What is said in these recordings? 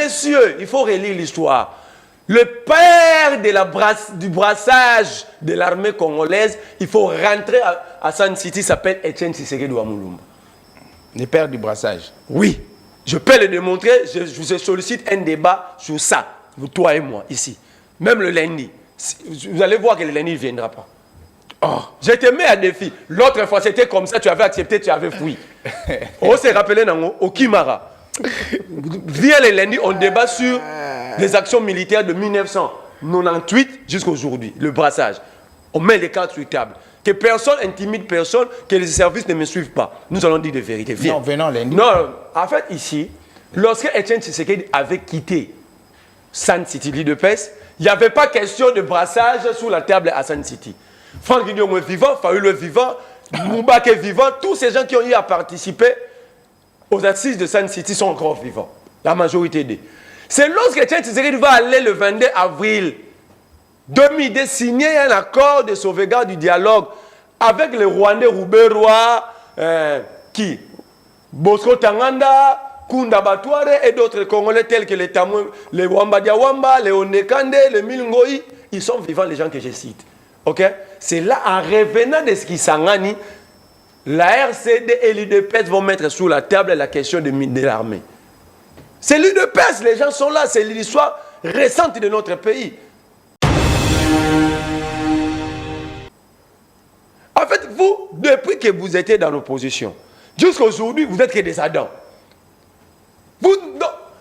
Messieurs, il faut relire l'histoire. Le père du brassage de l'armée congolaise, il faut rentrer à Sun City, s'appelle Etienne Tshisekedi Wamulumba. Le père du brassage. Oui, je peux le démontrer, je vous sollicite un débat sur ça, vous, toi et moi, ici. Même le lundi. Vous allez voir que le lundi ne viendra pas. Oh, je te mets à défi. L'autre fois, c'était comme ça, tu avais accepté, tu avais fui. On s'est rappelé au Kimara. Viens le lundi, on débat sur les actions militaires de 1998 jusqu'à aujourd'hui, le brassage. On met les cartes sur table. Que personne intimide personne, que les services ne me suivent pas. Nous allons dire de vérité. Viens. Non, venons lundi. Non, en fait, ici, lorsque Etienne Tshisekedi avait quitté Sun City, l'île de Pes, il n'y avait pas question de brassage sur la table à Sun City. Franck Guignon est vivant, Fayoul est vivant, Moubak est vivant, tous ces gens qui ont eu à participer aux assises de Sun City sont encore vivants. La majorité d'eux. C'est lorsque Etienne Tshisekedi va aller le 22 avril 2002 signer un accord de sauvegarde du dialogue avec les Rwandais Rouberois, qui Bosco Tanganda, Kunda Batouare et d'autres Congolais tels que les Tamoué, les Wamba Diawamba, les Onekande, les Milngoi, ils sont vivants, les gens que je cite. Ok? C'est là, en revenant de ce qui s'engage, la RCD et l'UDPS vont mettre sur la table la question de l'armée. C'est l'UDPS, les gens sont là, c'est l'histoire récente de notre pays. En fait, vous, depuis que vous étiez dans l'opposition, jusqu'à aujourd'hui, vous êtes que des Adams.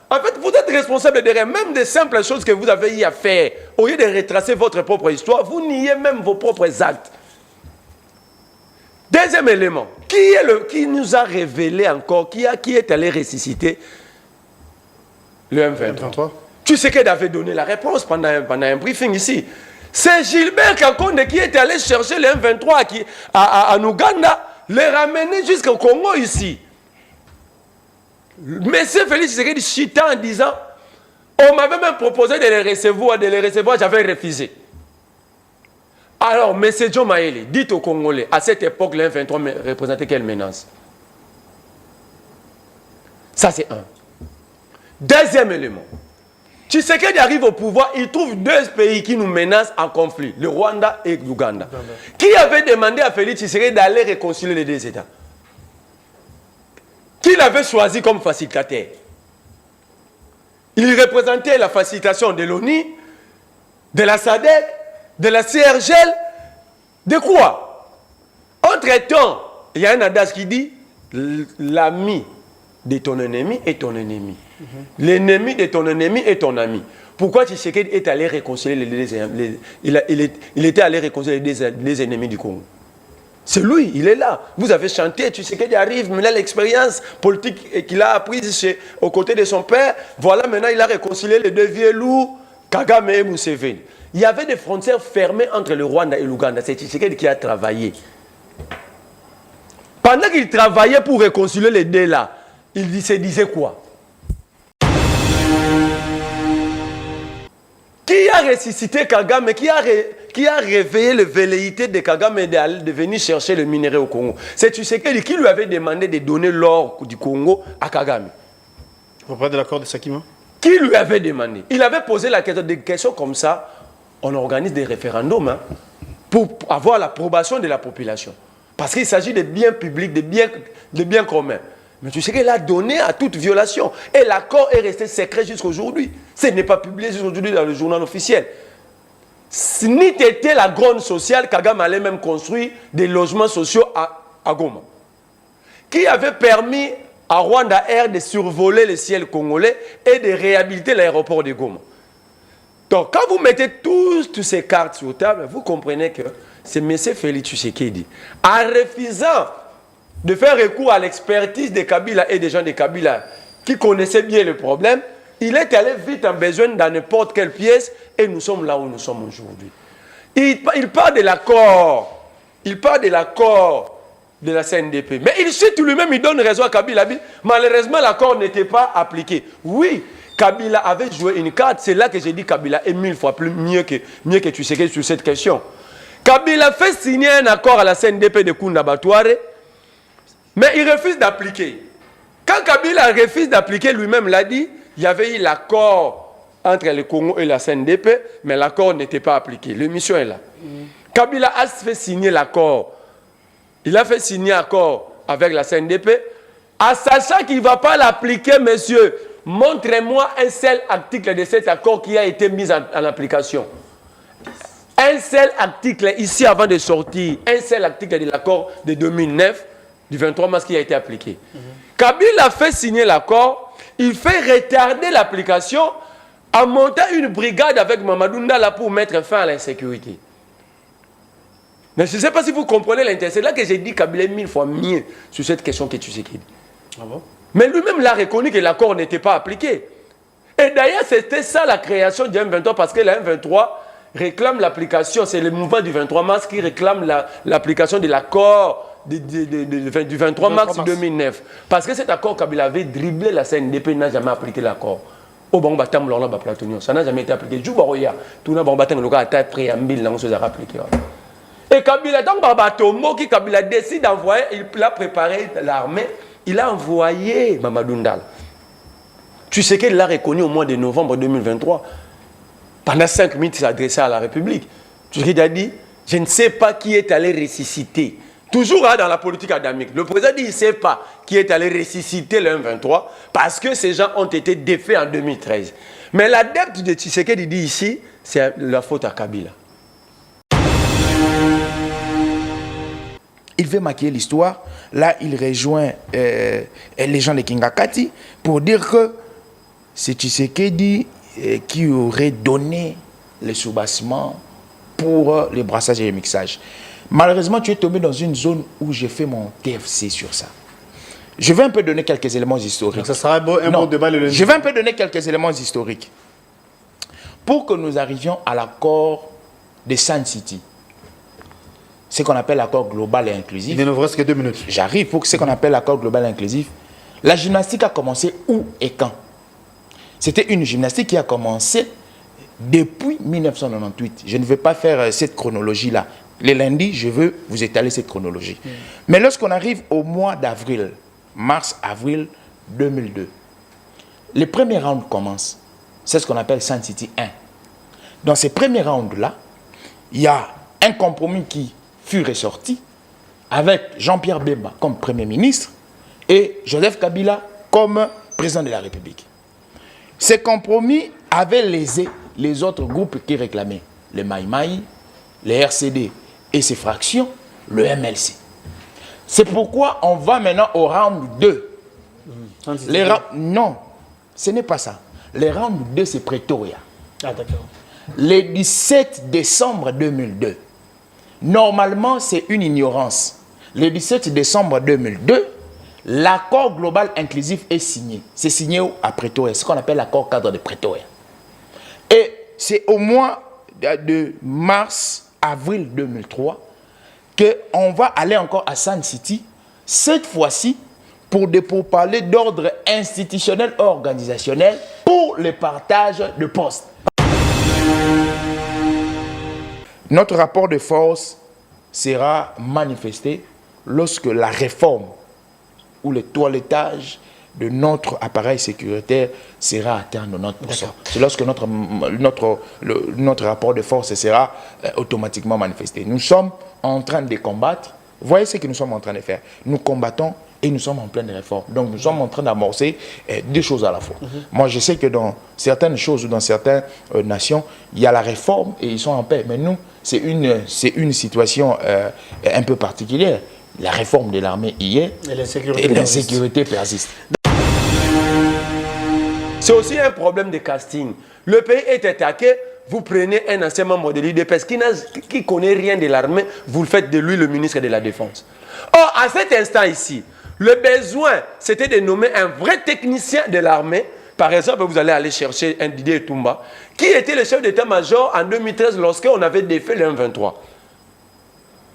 En fait, vous êtes responsable derrière même des simples choses que vous avez eu à faire. Au lieu de retracer votre propre histoire, vous niez même vos propres actes. Deuxième élément, qui nous a révélé encore, qui est allé ressusciter le M23? Tu sais qu'il avait donné la réponse pendant un briefing ici. C'est Gilbert Kakonde qui est allé chercher le M23 en Ouganda, les ramener jusqu'au Congo ici. Monsieur Félix Tshisekedi chita en disant, on m'avait même proposé de les recevoir, j'avais refusé. Alors, monsieur John Maëli, dites aux Congolais, à cette époque, le M23 représentait quelle menace? Ça, c'est un. Deuxième élément. Tshisekedi arrive au pouvoir, il trouve deux pays qui nous menacent en conflit, le Rwanda et l'Ouganda. Qui avait demandé à Félix Tshisekedi d'aller réconcilier les deux États? Qui l'avait choisi comme facilitateur? Il représentait la facilitation de l'ONU, de la SADC, de la CRGL, de quoi? Entre-temps, il y a un adage qui dit l'ami de ton ennemi est ton ennemi. L'ennemi de ton ennemi est ton ami. Pourquoi Tshisekedi est allé réconcilier il était allé réconcilier les ennemis du Congo? C'est lui, il est là. Vous avez chanté, Tshisekedi arrive, mais là l'expérience politique qu'il a apprise aux côtés de son père, voilà maintenant il a réconcilié les deux vieux loups, Kagame et Museveni. Il y avait des frontières fermées entre le Rwanda et l'Ouganda. C'est Tshisekedi qui a travaillé. Pendant qu'il travaillait pour réconcilier les deux là, il se disait quoi? Qui a ressuscité Kagame, qui a réveillé le velléité de Kagame de venir chercher le minerai au Congo? C'est Tshisekedi qui lui avait demandé de donner l'or du Congo à Kagame. Vous parlez de l'accord de Sakima? Qui lui avait demandé? Il avait posé la question, des questions comme ça. On organise des référendums pour avoir l'approbation de la population. Parce qu'il s'agit de biens publics, de biens communs. Mais tu sais qu'il a donné à toute violation. Et l'accord est resté secret jusqu'à aujourd'hui. Ce n'est pas publié aujourd'hui dans le journal officiel. Si ni était la grande sociale, Kagame allait même construire des logements sociaux à Goma. Qui avait permis à Rwanda Air de survoler le ciel congolais et de réhabiliter l'aéroport de Goma. Donc, quand vous mettez toutes ces cartes sur la table, vous comprenez que c'est M. Félix Tshisekedi. En refusant de faire recours à l'expertise de Kabila et des gens de Kabila qui connaissaient bien le problème, il est allé vite en besoin dans n'importe quelle pièce et nous sommes là où nous sommes aujourd'hui. Il parle de l'accord. Il parle de l'accord de la CNDP. Mais il cite lui-même, il donne raison à Kabila. Malheureusement, l'accord n'était pas appliqué. Oui, Kabila avait joué une carte. C'est là que j'ai dit Kabila est 1000 fois mieux que tu sais sur cette question. Kabila fait signer un accord à la CNDP de Kunda Batouare, mais il refuse d'appliquer. Quand Kabila refuse d'appliquer, lui-même l'a dit, il y avait eu l'accord entre le Congo et la CNDP, mais l'accord n'était pas appliqué. L'émission est là. Kabila a fait signer l'accord. Il a fait signer l'accord avec la CNDP, en sachant qu'il ne va pas l'appliquer, monsieur. Montrez-moi un seul article de cet accord qui a été mis en application. Un seul article, ici avant de sortir, un seul article de l'accord de 2009, du 23 mars, qui a été appliqué. Kabila a fait signer l'accord, il fait retarder l'application en montant une brigade avec Mamadou Ndala pour mettre fin à l'insécurité. Mais je ne sais pas si vous comprenez l'intérêt. C'est là que j'ai dit Kabila est 1000 fois mieux sur cette question que tu sais qu'il dit. Ah bon? Mais lui-même l'a reconnu que l'accord n'était pas appliqué. Et d'ailleurs, c'était ça la création du M23, parce que la M23 réclame l'application. C'est le mouvement du 23 mars qui réclame l'application de l'accord du 23 mars 2009. Parce que cet accord, Kabila avait dribblé la CNDP, n'a jamais appliqué l'accord. Au bon batam lorla ba platonio, ça n'a jamais été appliqué. Joubaroya, tout n'a bon batam le cas à préambule là on se a appliqué. Et Kabila donc Babatomo qui Kabila décide d'envoyer, il a préparé l'armée, il a envoyé Mamadou Ndala. Tu sais qu'il l'a reconnu au mois de novembre 2023. Pendant 5 minutes, il s'est adressé à la République. Tu sais qu'il a dit, je ne sais pas qui est allé ressusciter. Toujours dans la politique adamique. Le président dit, il ne sait pas qui est allé ressusciter le M23 parce que ces gens ont été défaits en 2013. Mais l'adepte de Tshisekedi dit ici, c'est la faute à Kabila. Il veut maquiller l'histoire. Là, il rejoint les gens de Kingakati pour dire que c'est Tshisekedi qui aurait donné le soubassement pour les brassages et les mixages. Malheureusement, tu es tombé dans une zone où j'ai fait mon TFC sur ça. Je vais un peu donner quelques éléments historiques. Donc ça sera un bon débat le lundi. Je vais un peu donner quelques éléments historiques. Pour que nous arrivions à l'accord de Sun City, ce qu'on appelle l'accord global et inclusif. Il ne nous reste que 2 minutes. J'arrive pour ce qu'on appelle l'accord global et inclusif. La gymnastique a commencé où et quand? C'était une gymnastique qui a commencé depuis 1998. Je ne vais pas faire cette chronologie-là. Les lundis, je veux vous étaler cette chronologie. Mais lorsqu'on arrive au mois d'avril, mars-avril 2002, les premiers rounds commencent. C'est ce qu'on appelle Sun City 1. Dans ces premiers rounds-là, il y a un compromis qui fut ressorti avec Jean-Pierre Bemba comme Premier ministre et Joseph Kabila comme président de la République. Ces compromis avaient lésé les autres groupes qui réclamaient les Maïmaï, les RCD et ses fractions, le MLC. C'est pourquoi on va maintenant au round 2. Non, ce n'est pas ça. Les round 2, c'est Pretoria. Ah, d'accord. Le 17 décembre 2002. Normalement, c'est une ignorance. Le 17 décembre 2002, l'accord global inclusif est signé. C'est signé à Pretoria, ce qu'on appelle l'accord cadre de Pretoria. Et c'est au mois de mars-avril 2003 qu'on va aller encore à Sun City, cette fois-ci pour des pourparlers d'ordre institutionnel et organisationnel pour le partage de postes. Notre rapport de force sera manifesté lorsque la réforme ou le toilettage de notre appareil sécuritaire sera atteint à 90%. C'est lorsque notre rapport de force sera automatiquement manifesté. Nous sommes en train de combattre. Voyez ce que nous sommes en train de faire. Nous combattons et nous sommes en pleine réforme. Donc nous sommes en train d'amorcer deux choses à la fois. Moi je sais que dans certaines choses ou dans certaines nations, il y a la réforme et ils sont en paix. Mais nous, c'est une situation un peu particulière. La réforme de l'armée y est et l'insécurité persiste. C'est aussi un problème de casting. Le pays est attaqué, vous prenez un ancien membre de l'UDPS qui ne connaît rien de l'armée, vous le faites de lui le ministre de la Défense. Or, à cet instant ici, le besoin, c'était de nommer un vrai technicien de l'armée. Par exemple, vous allez aller chercher un Didier Toumba, qui était le chef d'état-major en 2013 lorsqu'on avait défait le M23.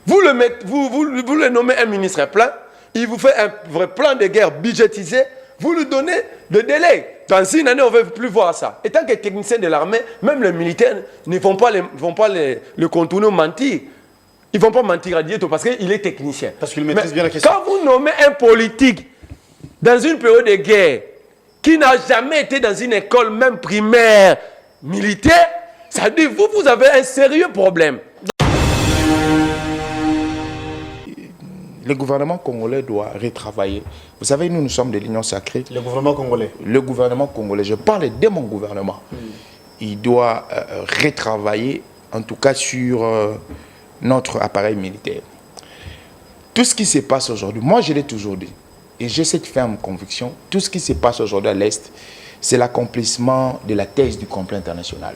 Vous le nommez un ministre plein, il vous fait un vrai plan de guerre budgétisé, vous lui donnez le délai. Dans une année, on ne veut plus voir ça. Et tant que technicien de l'armée, même les militaires ne vont pas le contourner ou mentir. Ils ne vont pas mentir à Dieto parce qu'il est technicien. Parce qu'il maîtrise bien la question. Quand vous nommez un politique dans une période de guerre, qui n'a jamais été dans une école, même primaire, militaire, ça dit, vous avez un sérieux problème. Le gouvernement congolais doit retravailler. Vous savez, nous sommes de l'Union sacrée. Le gouvernement congolais. Le gouvernement congolais, je parle de mon gouvernement. Il doit retravailler, en tout cas sur notre appareil militaire. Tout ce qui se passe aujourd'hui, moi je l'ai toujours dit, et j'ai cette ferme conviction, tout ce qui se passe aujourd'hui à l'Est, c'est l'accomplissement de la thèse du complot international.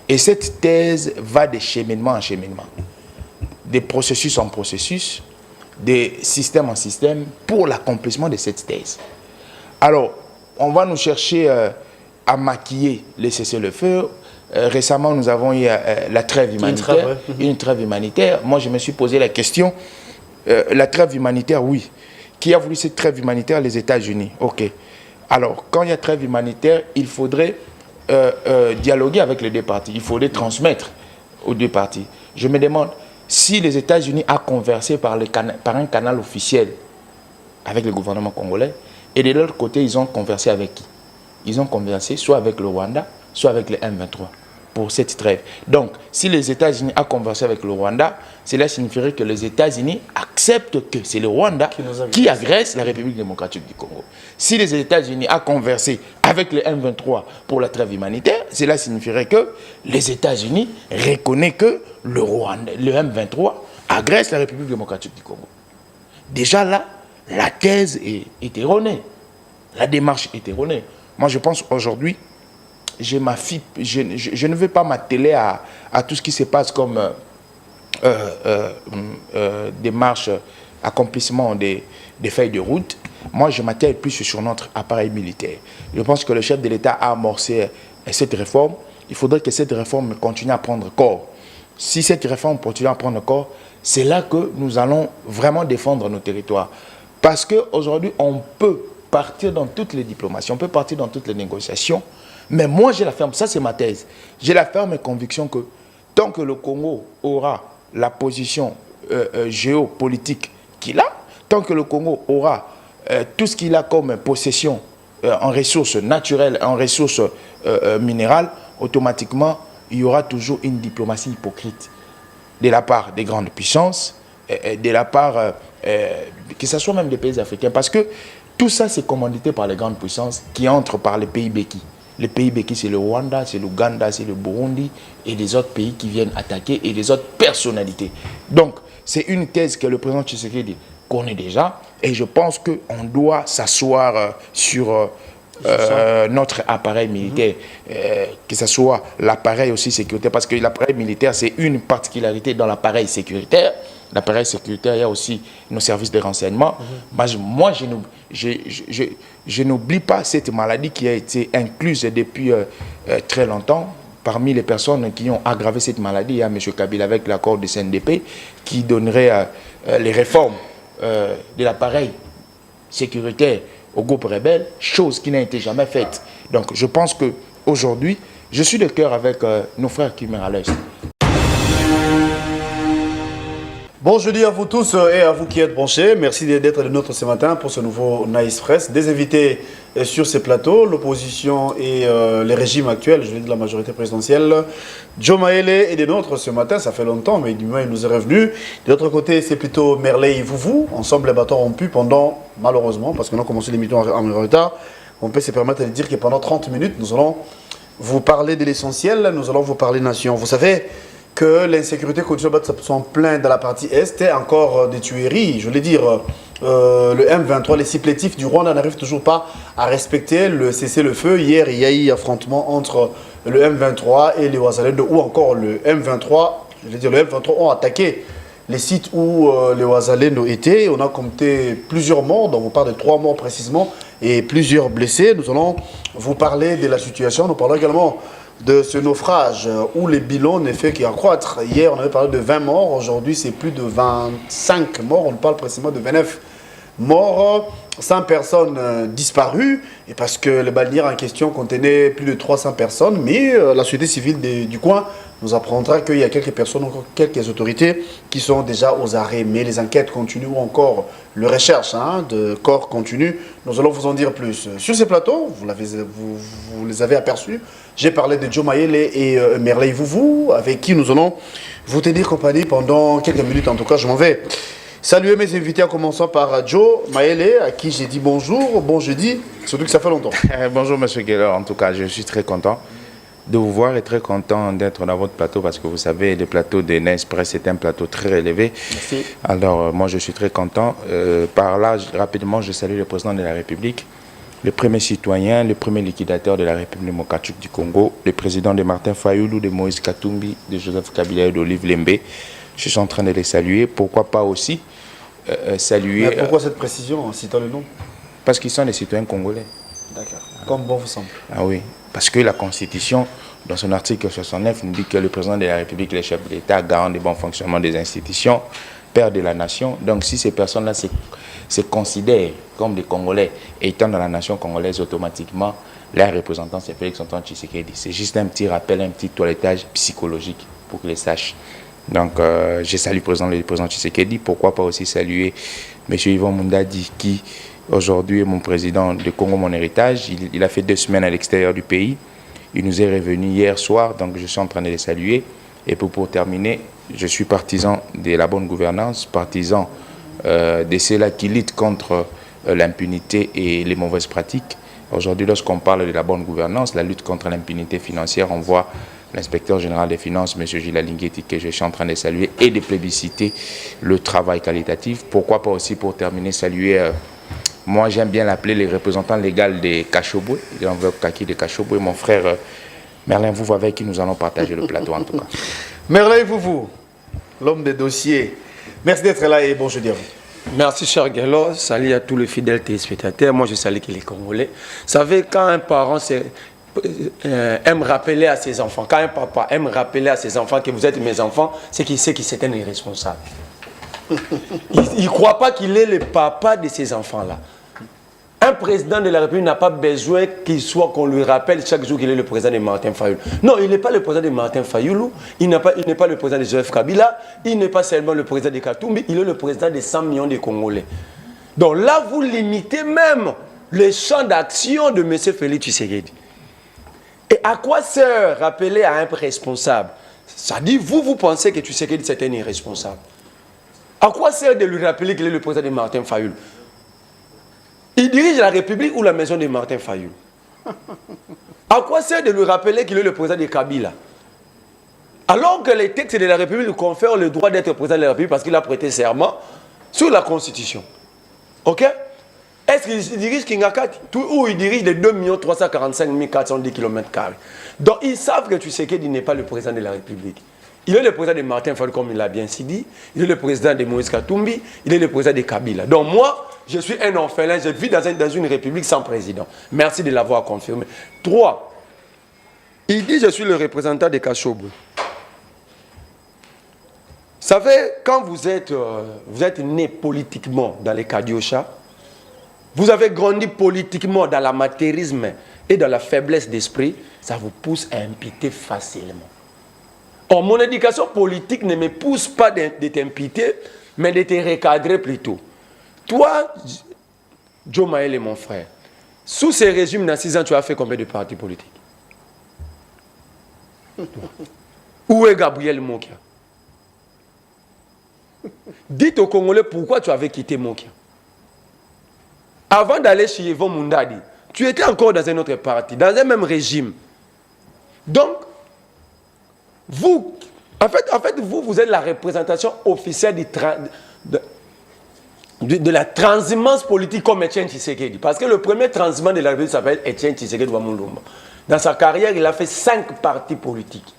Et cette thèse va de cheminement en cheminement, des processus en processus, des systèmes en système pour l'accomplissement de cette thèse. Alors, on va nous chercher à maquiller les cessez-le-feu. Récemment, nous avons eu la trêve humanitaire. Une trêve humanitaire. Moi, je me suis posé la question, la trêve humanitaire, oui. Qui a voulu cette trêve humanitaire? Les États-Unis. OK. Alors, quand il y a trêve humanitaire, il faudrait dialoguer avec les deux parties. Il faudrait transmettre aux deux parties. Je me demande, si les États-Unis ont conversé par un canal officiel avec le gouvernement congolais, et de l'autre côté, ils ont conversé avec qui? Ils ont conversé soit avec le Rwanda, soit avec le M23 pour cette trêve. Donc, si les États-Unis ont conversé avec le Rwanda, cela signifierait que les États-Unis acceptent que c'est le Rwanda qui agresse la République démocratique du Congo. Si les États-Unis ont conversé avec le M23 pour la trêve humanitaire, cela signifierait que les États-Unis reconnaissent que le Rwanda, le M23 agresse la République démocratique du Congo. Déjà là, la thèse est erronée. La démarche est erronée. Moi, je pense aujourd'hui, je ne veux pas m'atteler à tout ce qui se passe comme démarche, accomplissement des feuilles de route. Moi, je m'attelle plus sur notre appareil militaire. Je pense que le chef de l'État a amorcé cette réforme. Il faudrait que cette réforme continue à prendre corps. Si cette réforme continue à prendre corps, c'est là que nous allons vraiment défendre nos territoires. Parce qu'aujourd'hui, on peut partir dans toutes les diplomaties, on peut partir dans toutes les négociations, mais moi j'ai la ferme, ça c'est ma thèse, j'ai la ferme conviction que tant que le Congo aura la position géopolitique qu'il a, tant que le Congo aura tout ce qu'il a comme possession en ressources naturelles, en ressources minérales, automatiquement il y aura toujours une diplomatie hypocrite de la part des grandes puissances, de la part, que ce soit même des pays africains, parce que tout ça c'est commandité par les grandes puissances qui entrent par les pays béquis. Les pays béquis, c'est le Rwanda, c'est l'Ouganda, c'est le Burundi et les autres pays qui viennent attaquer et les autres personnalités. Donc, c'est une thèse que le président Tshisekedi connaît déjà et je pense qu'on doit s'asseoir sur notre appareil militaire, que ce soit l'appareil aussi sécuritaire, parce que l'appareil militaire, c'est une particularité dans l'appareil sécuritaire. L'appareil sécuritaire, il y a aussi nos services de renseignement. Moi, je n'oublie pas cette maladie qui a été incluse depuis très longtemps. Parmi les personnes qui ont aggravé cette maladie, il y a M. Kabila avec l'accord de CNDP qui donnerait les réformes de l'appareil sécuritaire au groupe rebelle, chose qui n'a été jamais faite. Donc je pense qu'aujourd'hui, je suis de cœur avec nos frères qui meurent à l'Est. Bon jeudi à vous tous et à vous qui êtes branchés. Merci d'être de nôtres ce matin pour ce nouveau Nice Press. Des invités sur ces plateaux, l'opposition et les régimes actuels, je vais dire de la majorité présidentielle. Joe Maele est des nôtres ce matin, ça fait longtemps, mais du moins il nous est revenu. De l'autre côté, c'est plutôt Merley et Vouvou. Ensemble, les bâtons rompus pendant, malheureusement, parce qu'on a commencé l'émission en retard, on peut se permettre de dire que pendant 30 minutes, nous allons vous parler de l'essentiel, nous allons vous parler nation. Vous savez que l'insécurité continue à battre son plein dans la partie Est et encore des tueries. Je voulais dire, le M23, les supplétifs du Rwanda n'arrivent toujours pas à respecter le cessez-le-feu. Hier, il y a eu affrontement entre le M23 et les Ouazalendo, ou encore le M23, je veux dire, le M23 ont attaqué les sites où les Ouazalendo étaient. On a compté plusieurs morts, donc on parle de 3 morts précisément, et plusieurs blessés. Nous allons vous parler de la situation. Nous parlons également de ce naufrage où les bilans ne fait qu'accroître. Hier, on avait parlé de 20 morts. Aujourd'hui, c'est plus de 25 morts. On parle précisément de 29 morts, 100 personnes disparues. Et parce que le balnéaire en question contenait plus de 300 personnes. Mais la société civile du coin nous apprendra qu'il y a quelques personnes, encore quelques autorités qui sont déjà aux arrêts. Mais les enquêtes continuent ou encore les recherches de corps continuent. Nous allons vous en dire plus. Sur ces plateaux, vous les avez aperçus. J'ai parlé de Joe Mayele et Merley Vouvou, avec qui nous allons vous tenir compagnie pendant quelques minutes. En tout cas, je m'en vais saluer mes invités en commençant par Joe Mayele, à qui j'ai dit bonjour, bon jeudi, surtout que ça fait longtemps. Bonjour Monsieur Geller, en tout cas, je suis très content de vous voir et très content d'être dans votre plateau parce que vous savez, le plateau de Nice Press est un plateau très élevé. Merci. Alors, moi, je suis très content. Par là, rapidement, je salue le président de la République, le premier citoyen, le premier liquidateur de la République démocratique du Congo, le président de Martin Fayoulou, de Moïse Katumbi, de Joseph Kabila et d'Olive Lembe. Je suis en train de les saluer. Pourquoi pas aussi saluer... Mais pourquoi cette précision en citant le nom? Parce qu'ils sont des citoyens congolais. D'accord. Comme bon vous semble. Ah oui, parce que la Constitution, dans son article 69, nous dit que le président de la République, le chef de l'État, garant du bon fonctionnement des institutions, père de la nation. Donc si ces personnes-là se considèrent comme des Congolais étant dans la nation congolaise, automatiquement, leur représentant, c'est Félix Antoine Tshisekedi. C'est juste un petit rappel, un petit toilettage psychologique pour qu'ils les sachent. Donc je salue le président Tshisekedi. Pourquoi pas aussi saluer M. Yvon Mundadi qui... Aujourd'hui, mon président de Congo, mon héritage, il a fait 2 semaines à l'extérieur du pays. Il nous est revenu hier soir, donc je suis en train de les saluer. Et pour terminer, je suis partisan de la bonne gouvernance, partisan de ceux-là qui luttent contre l'impunité et les mauvaises pratiques. Aujourd'hui, lorsqu'on parle de la bonne gouvernance, la lutte contre l'impunité financière, on voit l'inspecteur général des finances, M. Gilles Alinguetti, que je suis en train de saluer, et de plébisciter le travail qualitatif. Pourquoi pas aussi, pour terminer, saluer... Moi, j'aime bien l'appeler les représentants légaux de Kachobwe, de l'enveloppe kaki de Kachobwe, mon frère Merlin Vouvou, avec qui nous allons partager le plateau en tout cas. Merlin Vouvou, l'homme des dossiers. Merci d'être là et bon jeudi à vous. Merci, cher Gallo. Salut à tous les fidèles téléspectateurs. Moi, je salue les Congolais. Vous savez, quand un parent aime rappeler à ses enfants, quand un papa aime rappeler à ses enfants que vous êtes mes enfants, c'est qu'il sait qu'il c'est un irresponsable. Il ne croit pas qu'il est le papa de ces enfants-là. Un président de la République n'a pas besoin qu'on lui rappelle chaque jour qu'il est le président de Martin Fayoulou. Non, il n'est pas le président de Martin Fayoulou, il n'est pas le président de Joseph Kabila, il n'est pas seulement le président de Katumbi, il est le président de 100 millions de Congolais. Donc là, vous limitez même le champ d'action de M. Félix Tshisekedi. Et à quoi sert rappeler à un responsable? Ça dit, vous pensez que Tshisekedi c'est un irresponsable. À quoi sert de lui rappeler qu'il est le président de Martin Fayoulou? Il dirige la République ou la maison de Martin Fayoulou? À quoi sert de lui rappeler qu'il est le président de Kabila? Alors que les textes de la République lui confèrent le droit d'être président de la République parce qu'il a prêté serment sur la Constitution. Ok? Est-ce qu'il dirige Kingakati? Ou il dirige les 2 345 410 km²? Donc ils savent que Tshisekedi n'est pas le président de la République. Il est le président de Martin Fayoulou, comme il l'a bien dit. Il est le président de Moïse Katumbi. Il est le président de Kabila. Donc moi, je suis un orphelin. Je vis dans une république sans président. Merci de l'avoir confirmé. 3. Il dit, je suis le représentant de Kachobwe. Vous savez, quand vous êtes né politiquement dans les Kadiocha, vous avez grandi politiquement dans l'amateurisme et dans la faiblesse d'esprit, ça vous pousse à imputer facilement. Or, mon éducation politique ne me pousse pas de t'imputer, mais de te recadrer plutôt. Toi, Joe Mayele, mon frère, sous ces régimes, dans 6 ans, tu as fait combien de partis politiques? Où est Gabriel Mokia? Dites aux Congolais pourquoi tu avais quitté Mokia. Avant d'aller chez Yvon Mundadi, tu étais encore dans un autre parti, dans un même régime. Donc, vous, en fait, vous êtes la représentation officielle de la transhumance politique comme Etienne Tshisekedi. Parce que le premier transhumant de la République s'appelle Etienne Tshisekedi Wamulumba. Dans sa carrière, il a fait 5 partis politiques.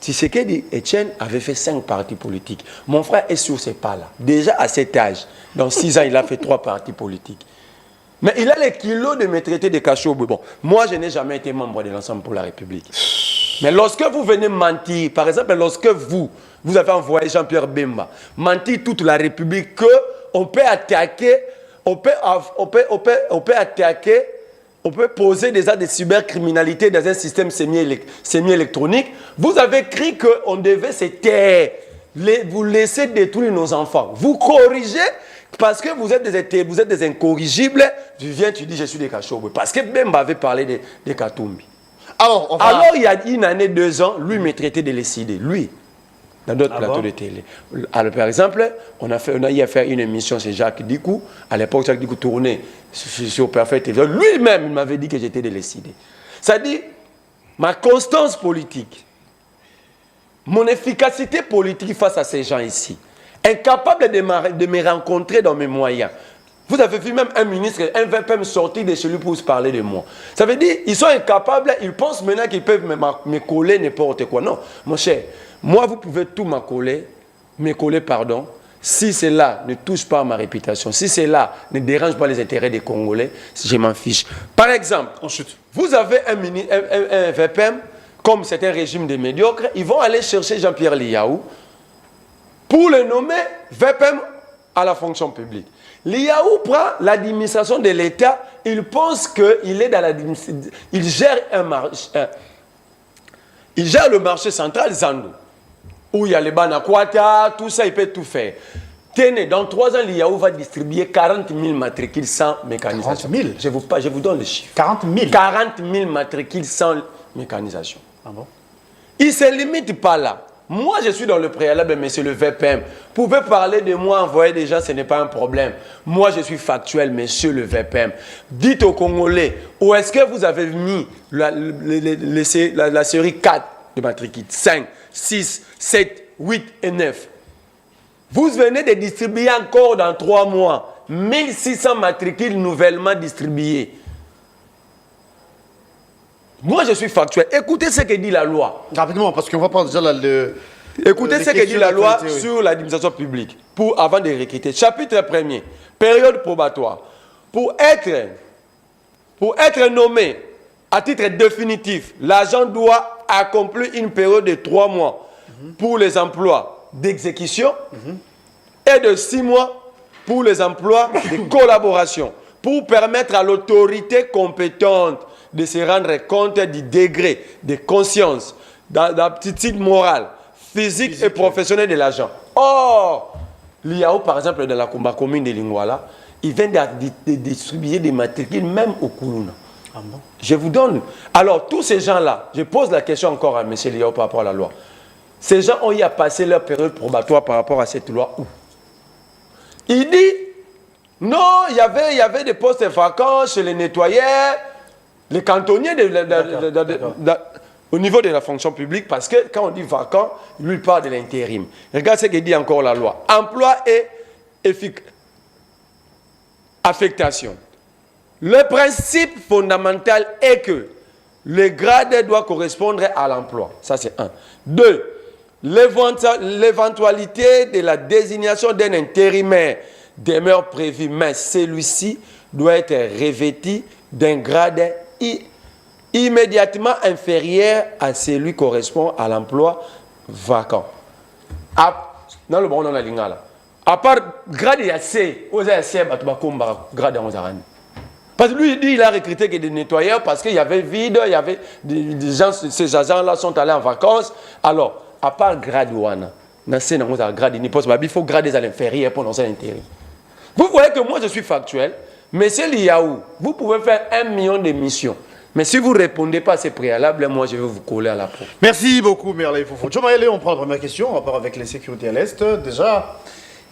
Tshisekedi, Etienne, avait fait 5 partis politiques. Mon frère est sur ces pas-là. Déjà à cet âge, dans 6 ans, il a fait 3 partis politiques. Mais il a les kilos de me traiter de Kachobwe. Bon, moi, je n'ai jamais été membre de l'Ensemble pour la République. Mais lorsque vous venez mentir, par exemple, lorsque vous avez envoyé Jean-Pierre Bemba, mentir toute la République qu'on peut attaquer, on peut on peut poser déjà des cybercriminalités dans un système semi-électronique. Vous avez écrit qu'on devait se taire, vous laisser détruire nos enfants. Vous corrigez parce que vous êtes des incorrigibles. Tu viens, tu dis je suis des Kachobwe. Parce que même avait parlé des Katumbi. Alors, il y a une année, 2 ans, lui me traitait de décider. Lui, dans d'autres plateaux de télé. Alors, par exemple, on a eu à faire une émission chez Jacques Dikou. À l'époque, Jacques Dikou tournait sur Perfect TV. Lui-même, il m'avait dit que j'étais décidé. Ça dit, ma constance politique, mon efficacité politique face à ces gens ici, incapable de me rencontrer dans mes moyens. Vous avez vu même un ministre, un VPM sortir de chez lui pour se parler de moi. Ça veut dire, ils sont incapables, ils pensent maintenant qu'ils peuvent me coller n'importe quoi. Non, mon cher, moi, vous pouvez tout me coller, pardon, si cela ne touche pas à ma réputation, si cela ne dérange pas les intérêts des Congolais, je m'en fiche. Par exemple, vous avez un VPM, comme c'est un régime de médiocres, ils vont aller chercher Jean-Pierre Liaou pour le nommer VPM à la fonction publique. Liaou prend l'administration de l'État, il pense qu'il est dans l'administration, il gère le marché central Zando, où il y a les Banakwata, tout ça, il peut tout faire. Tenez, dans 3 ans, Liaou va distribuer 40 000 matricules sans mécanisation. 40 000 je vous donne le chiffre. 40 000 40 000 matricules sans mécanisation. Ah bon? Il ne se limite pas là. Moi, je suis dans le préalable, monsieur le VPM. Vous pouvez parler de moi, envoyer des gens, ce n'est pas un problème. Moi, je suis factuel, monsieur le VPM. Dites aux Congolais, où est-ce que vous avez mis la série 4 de matricule, 5, 6, 7, 8 et 9. Vous venez de distribuer encore dans 3 mois 1600 matricules nouvellement distribuées. Moi, je suis factuel. Écoutez ce que dit la loi. Rapidement, parce qu'on va prendre déjà Écoutez ce que dit la loi sur l'administration publique avant de recruter. Chapitre 1er, période probatoire. Pour être nommé à titre définitif, l'agent doit accomplir une période de 3 mois pour les emplois d'exécution et de 6 mois pour les emplois de collaboration, pour permettre à l'autorité compétente de se rendre compte du degré de conscience, d'aptitude morale, physique et professionnelle de l'agent. Or, l'IAO, par exemple, dans la commune de Lingwala, il vient de distribuer des matricules même au Koulouna. Ah bon? Je vous donne. Alors, tous ces gens-là, je pose la question encore à M. Liao par rapport à la loi. Ces gens ont eu à passer leur période probatoire par rapport à cette loi où? Il dit, non, il y avait des postes vacants chez les nettoyeurs, les cantonniers au niveau de la fonction publique, parce que quand on dit vacant, lui il parle de l'intérim. Regarde ce que dit encore la loi. Emploi et affectation. Le principe fondamental est que le grade doit correspondre à l'emploi. Ça, c'est 1. 2. L'éventualité de la désignation d'un intérimaire demeure prévue, mais celui-ci doit être revêtu d'un grade immédiatement inférieur à celui qui correspond à l'emploi vacant. Dans le bon dans la ligne là. À part grade il y a C, vous avez C, grade en zarani. Parce que lui, il a recruté que des nettoyeurs parce qu'il y avait vide, il y avait des gens, ces agents-là sont allés en vacances. Alors, à part grade ouana, il faut grader à l'inférieur pour lancer l'intérim. Vous voyez que moi je suis factuel. Monsieur Liaou, vous pouvez faire 1 million de missions. Mais si vous ne répondez pas à ces préalables, moi je vais vous coller à la peau. Merci beaucoup, Merlin Fofo. On prend la première question en rapport avec les sécurités à l'Est. Déjà,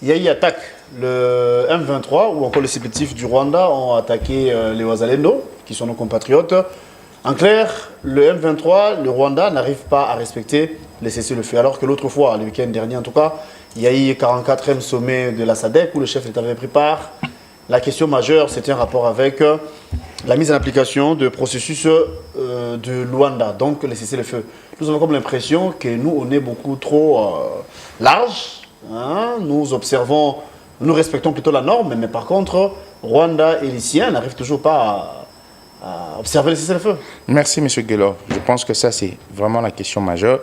il y a eu attaque. Le M23 ou encore les supplétifs du Rwanda ont attaqué les Wazalendo, qui sont nos compatriotes. En clair, le M23, le Rwanda n'arrive pas à respecter les cessez-le-feu. Alors que l'autre fois, le week-end dernier en tout cas, il y a eu 44e sommet de la SADC où le chef d'État avait pris part. La question majeure, c'était un rapport avec la mise en application de processus de Luanda, donc les cessez-le-feu. Nous avons comme l'impression que nous, on est beaucoup trop large. Hein? Nous observons, nous respectons plutôt la norme, mais par contre, Rwanda et les siens n'arrivent toujours pas à observer les cessez-le-feu. Merci, M. Guélor. Je pense que ça, c'est vraiment la question majeure.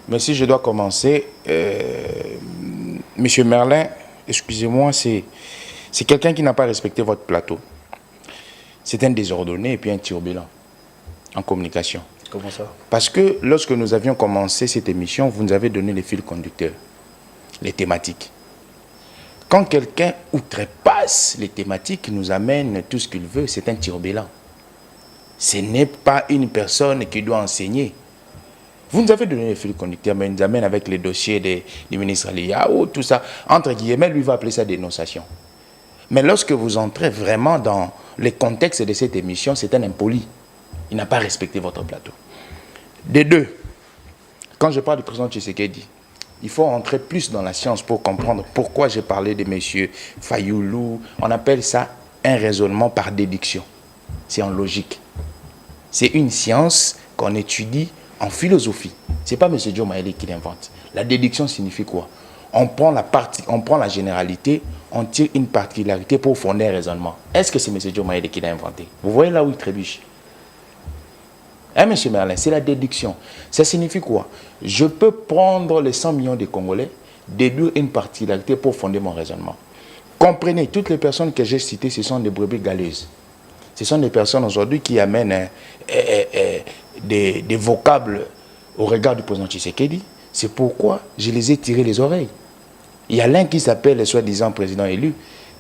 Mais si je dois commencer, M. Merlin, excusez-moi, c'est quelqu'un qui n'a pas respecté votre plateau. c'est un désordonné et puis un turbulent en communication. Comment ça? Parce que lorsque nous avions commencé cette émission, vous nous avez donné les fils conducteurs, les thématiques. Quand quelqu'un outrepasse les thématiques, nous amène tout ce qu'il veut, c'est un turbulent. Ce n'est pas une personne qui doit enseigner. Vous nous avez donné les fils conducteurs, mais il nous amène avec les dossiers du ministre Aliaou, tout ça. Entre guillemets, lui va appeler ça dénonciation. Mais lorsque vous entrez vraiment dans les contextes de cette émission, c'est un impoli. Il n'a pas respecté votre plateau. Des deux, quand je parle du président Tshisekedi, il faut entrer plus dans la science pour comprendre pourquoi j'ai parlé de M. Fayoulou. On appelle ça un raisonnement par déduction. C'est en logique. C'est une science qu'on étudie en philosophie. Ce n'est pas M. Joe Maïli qui l'invente. La déduction signifie quoi? On prend la généralité, on tire une particularité pour fonder un raisonnement. Est-ce que c'est M. Joe Maïli qui l'a inventé? Vous voyez là où il trébuche. Hein, M. Merlin, c'est la déduction. Ça signifie quoi? Je peux prendre les 100 millions de Congolais, déduire une particularité pour fonder mon raisonnement. Comprenez, toutes les personnes que j'ai citées, ce sont des brebis galeuses. Ce sont des personnes aujourd'hui qui amènent des vocables au regard du président Tshisekedi. C'est pourquoi je les ai tirés les oreilles. Il y a l'un qui s'appelle le soi-disant président élu,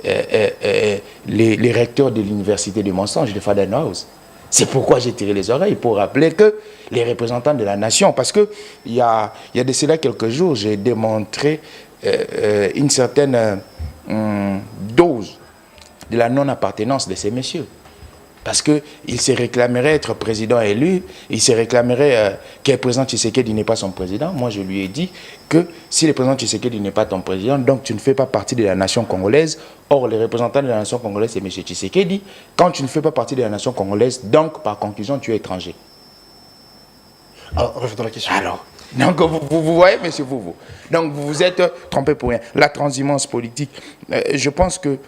les recteurs de l'université de mensonges de Fadenhaus. C'est pourquoi j'ai tiré les oreilles, pour rappeler que les représentants de la nation, parce qu'il y a de cela quelques jours, j'ai démontré une certaine dose de la non-appartenance de ces messieurs. Parce qu'il se réclamerait être président élu, il se réclamerait que le président Tshisekedi n'est pas son président. Moi, je lui ai dit que si le président Tshisekedi n'est pas ton président, donc tu ne fais pas partie de la nation congolaise. Or, les représentants de la nation congolaise, c'est M. Tshisekedi. Quand tu ne fais pas partie de la nation congolaise, donc, par conclusion, tu es étranger. Alors, revenons à la question. Alors, donc, vous voyez, monsieur Vouvou. Donc, vous vous êtes trompé pour rien. La transhumance politique, je pense que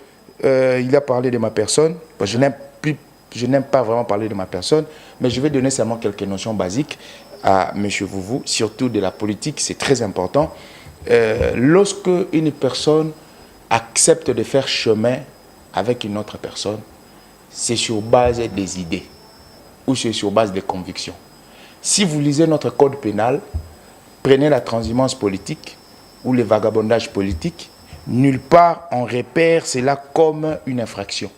il a parlé de ma personne. Je n'aime pas vraiment parler de ma personne, mais je vais donner seulement quelques notions basiques à M. Vouvou, surtout de la politique, c'est très important. Lorsque une personne accepte de faire chemin avec une autre personne, c'est sur base des idées ou c'est sur base des convictions. Si vous lisez notre code pénal, prenez la transhumance politique ou le vagabondage politique, nulle part on repère cela comme une infraction.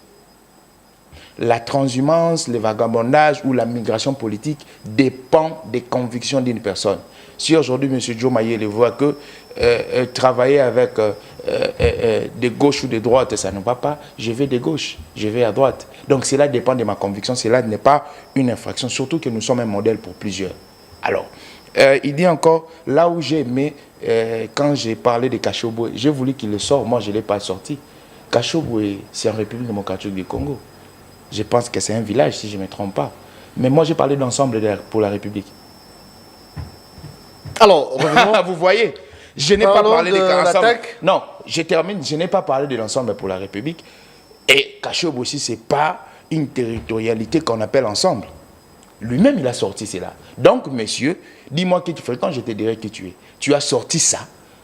La transhumance, le vagabondage ou la migration politique dépend des convictions d'une personne. Si aujourd'hui M. Joe Maïli voit que travailler avec de gauche ou de droite, ça ne va pas, je vais de gauche, je vais à droite. Donc cela dépend de ma conviction, cela n'est pas une infraction, surtout que nous sommes un modèle pour plusieurs. Alors, il dit encore, là où j'ai aimé, quand j'ai parlé de Kashoboué, j'ai voulu qu'il le sorte, moi je ne l'ai pas sorti. Kashoboué, c'est en République démocratique du Congo. Je pense que c'est un village, si je ne me trompe pas. Mais moi, j'ai parlé d'ensemble pour la République. Alors, revenons. Vous voyez, je n'ai pas parlé de l'ensemble. Non, je termine. Je n'ai pas parlé de l'ensemble pour la République. Et Kachob aussi, ce n'est pas une territorialité qu'on appelle ensemble. Lui-même, il a sorti cela. Donc, monsieur, dis-moi qui tu fais. Quand je te dirai qui tu es, tu as sorti ça.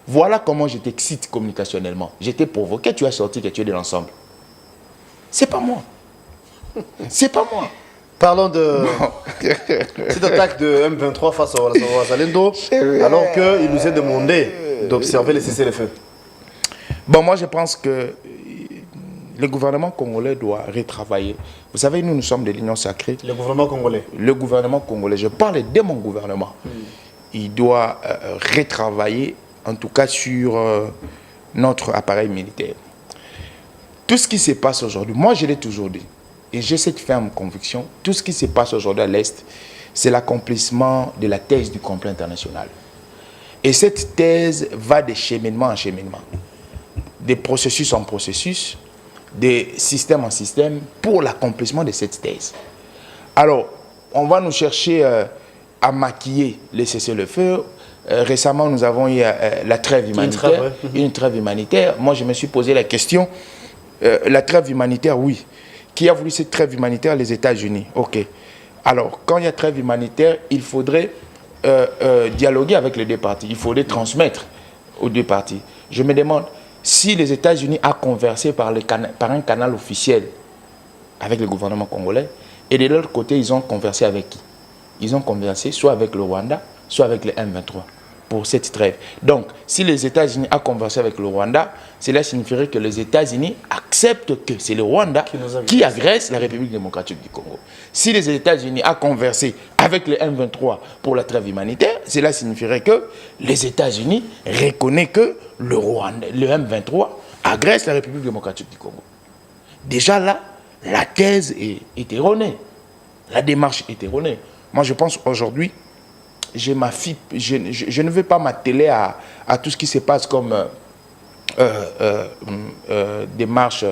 Voilà comment je t'excite communicationnellement. Je t'ai provoqué, tu as sorti que tu es de l'ensemble. C'est pas moi. C'est pas moi. Parlons de cette attaque de M23 face au Wazalendo, alors qu'il nous est demandé d'observer les cessez-le-feu. Bon, moi je pense que le gouvernement congolais doit retravailler. Vous savez, nous sommes de l'Union sacrée. Le gouvernement congolais. Le gouvernement congolais, je parle de mon gouvernement. Il doit retravailler, en tout cas sur notre appareil militaire. Tout ce qui se passe aujourd'hui, moi je l'ai toujours dit, et j'ai cette ferme conviction, tout ce qui se passe aujourd'hui à l'Est, c'est l'accomplissement de la thèse du complot international. Et cette thèse va de cheminement en cheminement, de processus en processus, de système en système, pour l'accomplissement de cette thèse. Alors, on va nous chercher à maquiller les cessez-le-feu. Récemment, nous avons eu la trêve humanitaire. Une trêve humanitaire. Moi, je me suis posé la question, la trêve humanitaire, oui. Qui a voulu cette trêve humanitaire? Les États-Unis. OK. Alors, quand il y a trêve humanitaire, il faudrait dialoguer avec les deux parties. Il faudrait transmettre aux deux parties. Je me demande si les États-Unis ont conversé par un canal officiel avec le gouvernement congolais. Et de l'autre côté, ils ont conversé avec qui? Ils ont conversé soit avec le Rwanda, soit avec le M23 pour cette trêve. Donc, si les États-Unis ont conversé avec le Rwanda, cela signifierait que les États-Unis acceptent que c'est le Rwanda qui agresse la République démocratique du Congo. Si les États-Unis ont conversé avec le M23 pour la trêve humanitaire, cela signifierait que les États-Unis reconnaissent que le M23 agresse la République démocratique du Congo. Déjà là, la thèse est erronée. La démarche est erronée. Moi, je pense aujourd'hui, je ne veux pas m'atteler à tout ce qui se passe comme démarche,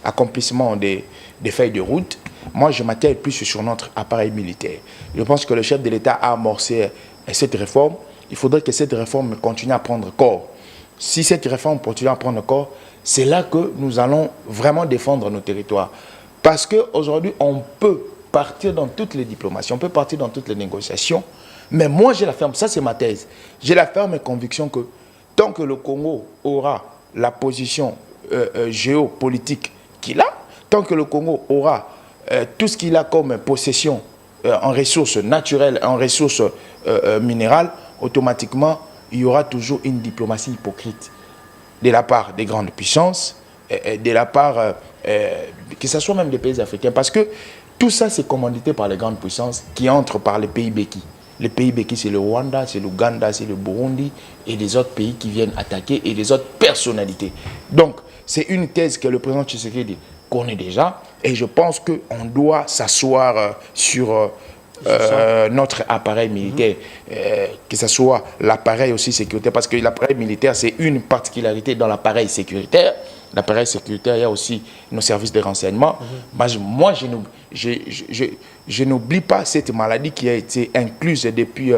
accomplissement des feuilles de route. Moi, je m'attelle plus sur notre appareil militaire. Je pense que le chef de l'État a amorcé cette réforme. Il faudrait que cette réforme continue à prendre corps. Si cette réforme continue à prendre corps, c'est là que nous allons vraiment défendre nos territoires. Parce qu'aujourd'hui, on peut partir dans toutes les diplomaties, on peut partir dans toutes les négociations, mais moi j'ai la ferme, ça c'est ma thèse, j'ai la ferme conviction que tant que le Congo aura la position géopolitique qu'il a, tant que le Congo aura tout ce qu'il a comme possession en ressources naturelles, en ressources minérales, automatiquement il y aura toujours une diplomatie hypocrite de la part des grandes puissances, de la part, que ce soit même des pays africains, parce que tout ça, c'est commandité par les grandes puissances qui entrent par les pays béquis. Les pays béquis, c'est le Rwanda, c'est l'Ouganda, c'est le Burundi et les autres pays qui viennent attaquer et les autres personnalités. Donc, c'est une thèse que le président Tshisekedi connaît déjà et je pense qu'on doit s'asseoir sur notre appareil militaire, que ce soit l'appareil aussi sécuritaire, parce que l'appareil militaire, c'est une particularité dans l'appareil sécuritaire. L'appareil sécuritaire, il y a aussi nos services de renseignement. Moi, je n'oublie pas cette maladie qui a été incluse depuis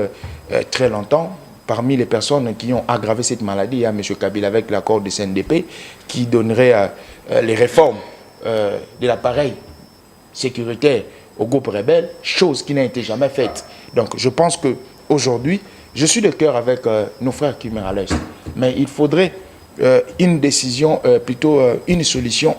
très longtemps. Parmi les personnes qui ont aggravé cette maladie, il y a M. Kabila avec l'accord de CNDP qui donnerait les réformes de l'appareil sécuritaire au groupe rebelle, chose qui n'a été jamais faite. Donc je pense qu'aujourd'hui, je suis de cœur avec nos frères qui meurent à l'Est. Mais il faudrait une décision, plutôt une solution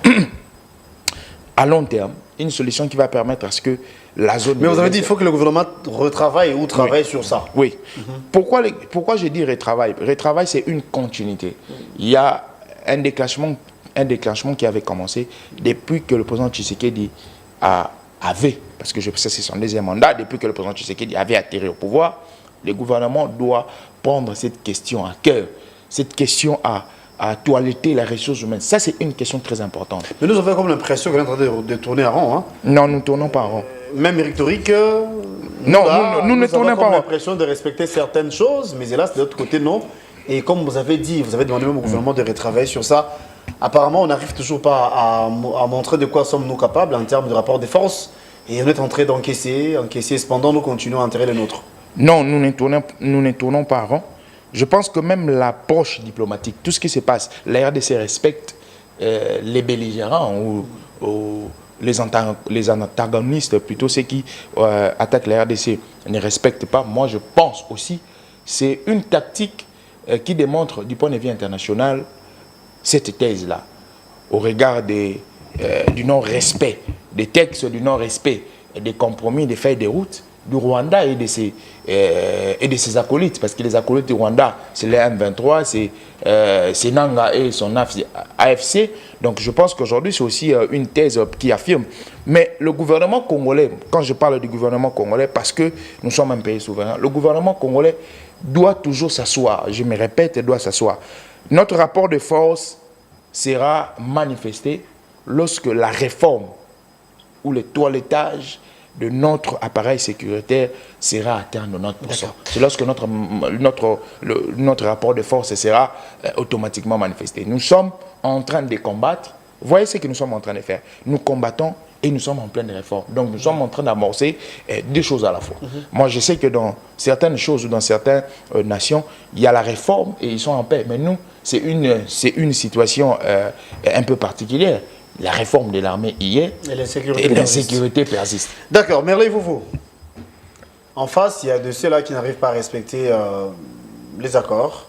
à long terme, une solution qui va permettre à ce que la zone... Mais vous avez dit qu'il faut que le gouvernement retravaille ou travaille sur ça. Oui. Pourquoi je dis retravail? Retravail, c'est une continuité. Il y a un déclenchement qui avait commencé depuis que le président Tshisekedi avait, parce que je sais que c'est son deuxième mandat, depuis que le président Tshisekedi avait atterri au pouvoir, le gouvernement doit prendre cette question à cœur, cette question à toiletter la ressource humaine. Ça, c'est une question très importante. Mais nous avons comme l'impression qu'on est en train de tourner en rond. Hein. Non, nous ne tournons pas en rond. Même rhétorique, non, nous ne tournons pas en rond. L'impression de respecter certaines choses, mais hélas, de l'autre côté, non. Et comme vous avez dit, vous avez demandé même au gouvernement de retravailler sur ça. Apparemment, on n'arrive toujours pas à montrer de quoi sommes-nous capables en termes de rapport de force. Et on est en train d'encaisser, cependant, nous continuons à enterrer les nôtres. Non, nous ne tournons pas en rond. Je pense que même l'approche diplomatique, tout ce qui se passe, la RDC respecte les belligérants ou les antagonistes, plutôt ceux qui attaquent la RDC ne respectent pas. Moi, je pense aussi c'est une tactique qui démontre du point de vue international cette thèse-là, au regard du non-respect, des textes du non-respect, des compromis, des feuilles de route du Rwanda et de ses acolytes, parce que les acolytes du Rwanda, c'est les M23, c'est Nanga et son AFC. Donc je pense qu'aujourd'hui, c'est aussi une thèse qui affirme. Mais le gouvernement congolais, quand je parle du gouvernement congolais, parce que nous sommes un pays souverain, le gouvernement congolais doit toujours s'asseoir, je me répète, doit s'asseoir. Notre rapport de force sera manifesté lorsque la réforme ou le toilettage de notre appareil sécuritaire sera atteint de notre %. C'est lorsque notre rapport de force sera automatiquement manifesté. Nous sommes en train de combattre. Voyez ce que nous sommes en train de faire. Nous combattons et nous sommes en pleine réforme. Donc nous sommes en train d'amorcer deux choses à la fois. Moi je sais que dans certaines choses ou dans certaines nations, il y a la réforme et ils sont en paix. Mais nous, c'est une situation un peu particulière. La réforme de l'armée y est et l'insécurité persiste. D'accord, Merlin Vouvou. En face, il y a de ceux-là qui n'arrivent pas à respecter les accords.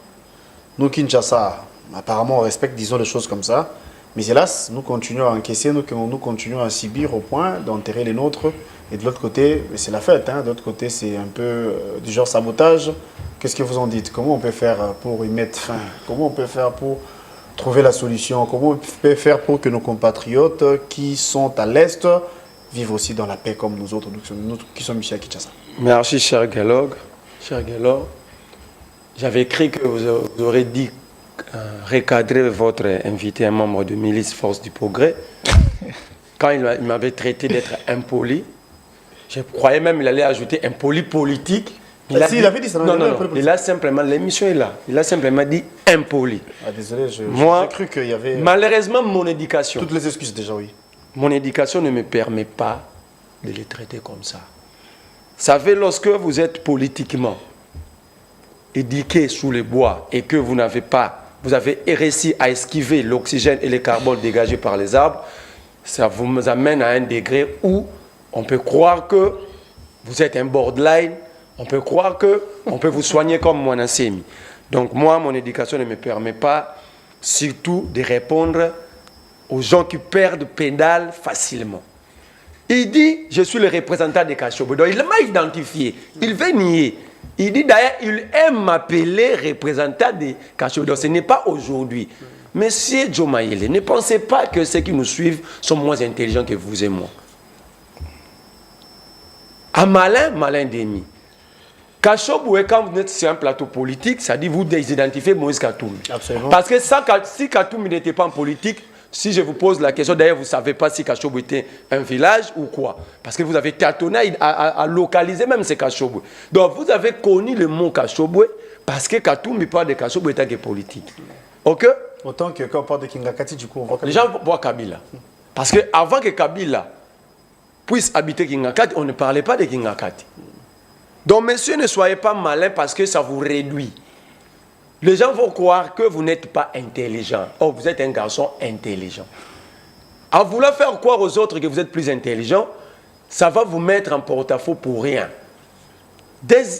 Nous, Kinshasa, apparemment, on respecte, disons, les choses comme ça. Mais hélas, nous continuons à encaisser, nous continuons à subir au point d'enterrer les nôtres. Et de l'autre côté, c'est la fête. Hein. De l'autre côté, c'est un peu du genre sabotage. Qu'est-ce que vous en dites? Comment on peut faire pour y mettre fin? Comment on peut faire pour trouver la solution? Comment on peut faire pour que nos compatriotes qui sont à l'Est vivent aussi dans la paix comme nous autres, nous qui sommes ici à Kinshasa? Merci, cher Galog. Cher Galog, j'avais écrit que vous aurez dit recadrer votre invité, un membre de milice Force du Progrès. Quand il m'avait traité d'être impoli, je croyais même qu'il allait ajouter impoli politique. Il avait dit ça. Non, il a simplement, l'émission est là, il a simplement dit impoli. Ah, désolé, j'ai cru qu'il y avait... Malheureusement, mon éducation... Toutes les excuses déjà, oui. Mon éducation ne me permet pas de les traiter comme ça. Vous savez, lorsque vous êtes politiquement éduqué sous les bois et que vous avez réussi à esquiver l'oxygène et le carbone dégagés par les arbres, ça vous amène à un degré où on peut croire que vous êtes un borderline, on peut croire qu'on peut vous soigner comme Mwanasemi. Donc moi, mon éducation ne me permet pas surtout de répondre aux gens qui perdent pédale facilement. Il dit, je suis le représentant de Kashobo. Donc il m'a identifié, il veut nier. Il dit d'ailleurs, il aime m'appeler représentant de Kashobo. Donc ce n'est pas aujourd'hui. Monsieur Joe Mayele, ne pensez pas que ceux qui nous suivent sont moins intelligents que vous et moi. Un malin, malin d'ennemi. Kachoboué, quand vous êtes sur un plateau politique, ça dit vous identifiez Moïse Katoum. Absolument. Parce que si Katoum n'était pas en politique, si je vous pose la question, d'ailleurs vous ne savez pas si Kachoboué était un village ou quoi. Parce que vous avez tâtonné à localiser même ces Kachoboué. Donc vous avez connu le mot Kachoboué parce que Katoum parle de Kachoboué étant que politique. Ok? Autant que quand on parle de Kingakati, du coup, on voit les gens voient Kabila. Parce qu'avant que Kabila puisse habiter Kingakati, on ne parlait pas de Kingakati. Donc, messieurs, ne soyez pas malins parce que ça vous réduit. Les gens vont croire que vous n'êtes pas intelligent. Oh, vous êtes un garçon intelligent. À vouloir faire croire aux autres que vous êtes plus intelligent, ça va vous mettre en porte-à-faux pour rien.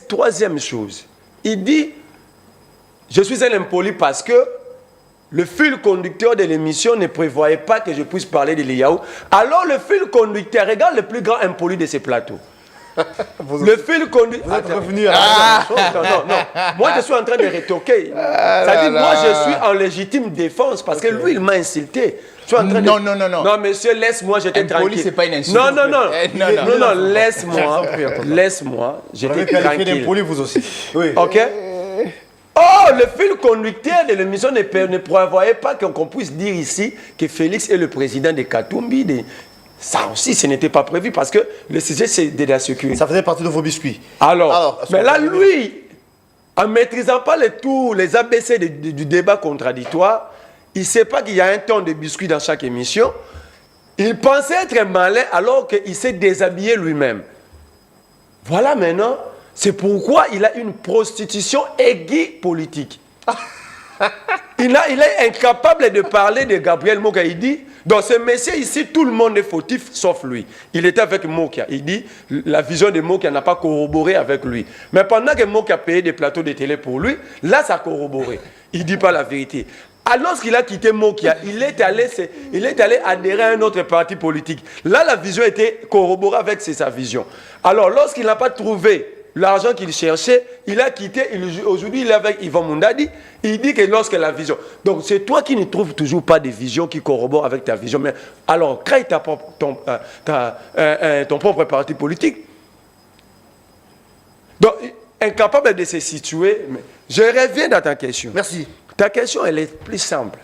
Troisième chose, il dit, je suis un impoli parce que le fil conducteur de l'émission ne prévoyait pas que je puisse parler de l'Iyaou. Alors le fil conducteur, regarde le plus grand impoli de ces plateaux. Le fil conducteur... Vous êtes revenu à non. Moi, je suis en train de rétoquer. C'est-à-dire, moi, je suis en légitime défense parce que lui, il m'a insulté. Non. Non, monsieur, laisse-moi, j'étais tranquille. Impoli, c'est pas une insulte. Non, laisse-moi, j'étais tranquille. d'impoli, vous aussi. Oui. Ok? Oh, le fil conducteur de l'émission ne prévoyait pas qu'on puisse dire ici que Félix est le président de Katumbi. Ça aussi, ce n'était pas prévu parce que le sujet, c'est de la sécurité. Ça faisait partie de vos biscuits. Alors mais là, lui, en maîtrisant pas les ABC du débat contradictoire, il ne sait pas qu'il y a un ton de biscuits dans chaque émission. Il pensait être malin alors qu'il s'est déshabillé lui-même. Voilà maintenant. C'est pourquoi il a une prostitution aiguë politique. Il est incapable de parler de Gabriel Mokia. Il dit, dans ce monsieur ici, tout le monde est fautif, sauf lui. Il était avec Mokia. Il dit, la vision de Mokia n'a pas corroboré avec lui. Mais pendant que Mokia payait des plateaux de télé pour lui, là, ça a corroboré. Il ne dit pas la vérité. Alors qu'il a quitté Mokia, il est allé adhérer à un autre parti politique. Là, la vision était corroborée avec sa vision. Alors, lorsqu'il n'a pas trouvé l'argent qu'il cherchait, il a quitté. Aujourd'hui, il est avec Yvan Mundadi. Il dit que lorsque la vision... Donc, c'est toi qui ne trouves toujours pas de vision qui corrobore avec ta vision. Mais alors, crée ton propre parti politique. Donc, incapable de se situer. Mais je reviens dans ta question. Merci. Ta question, elle est plus simple.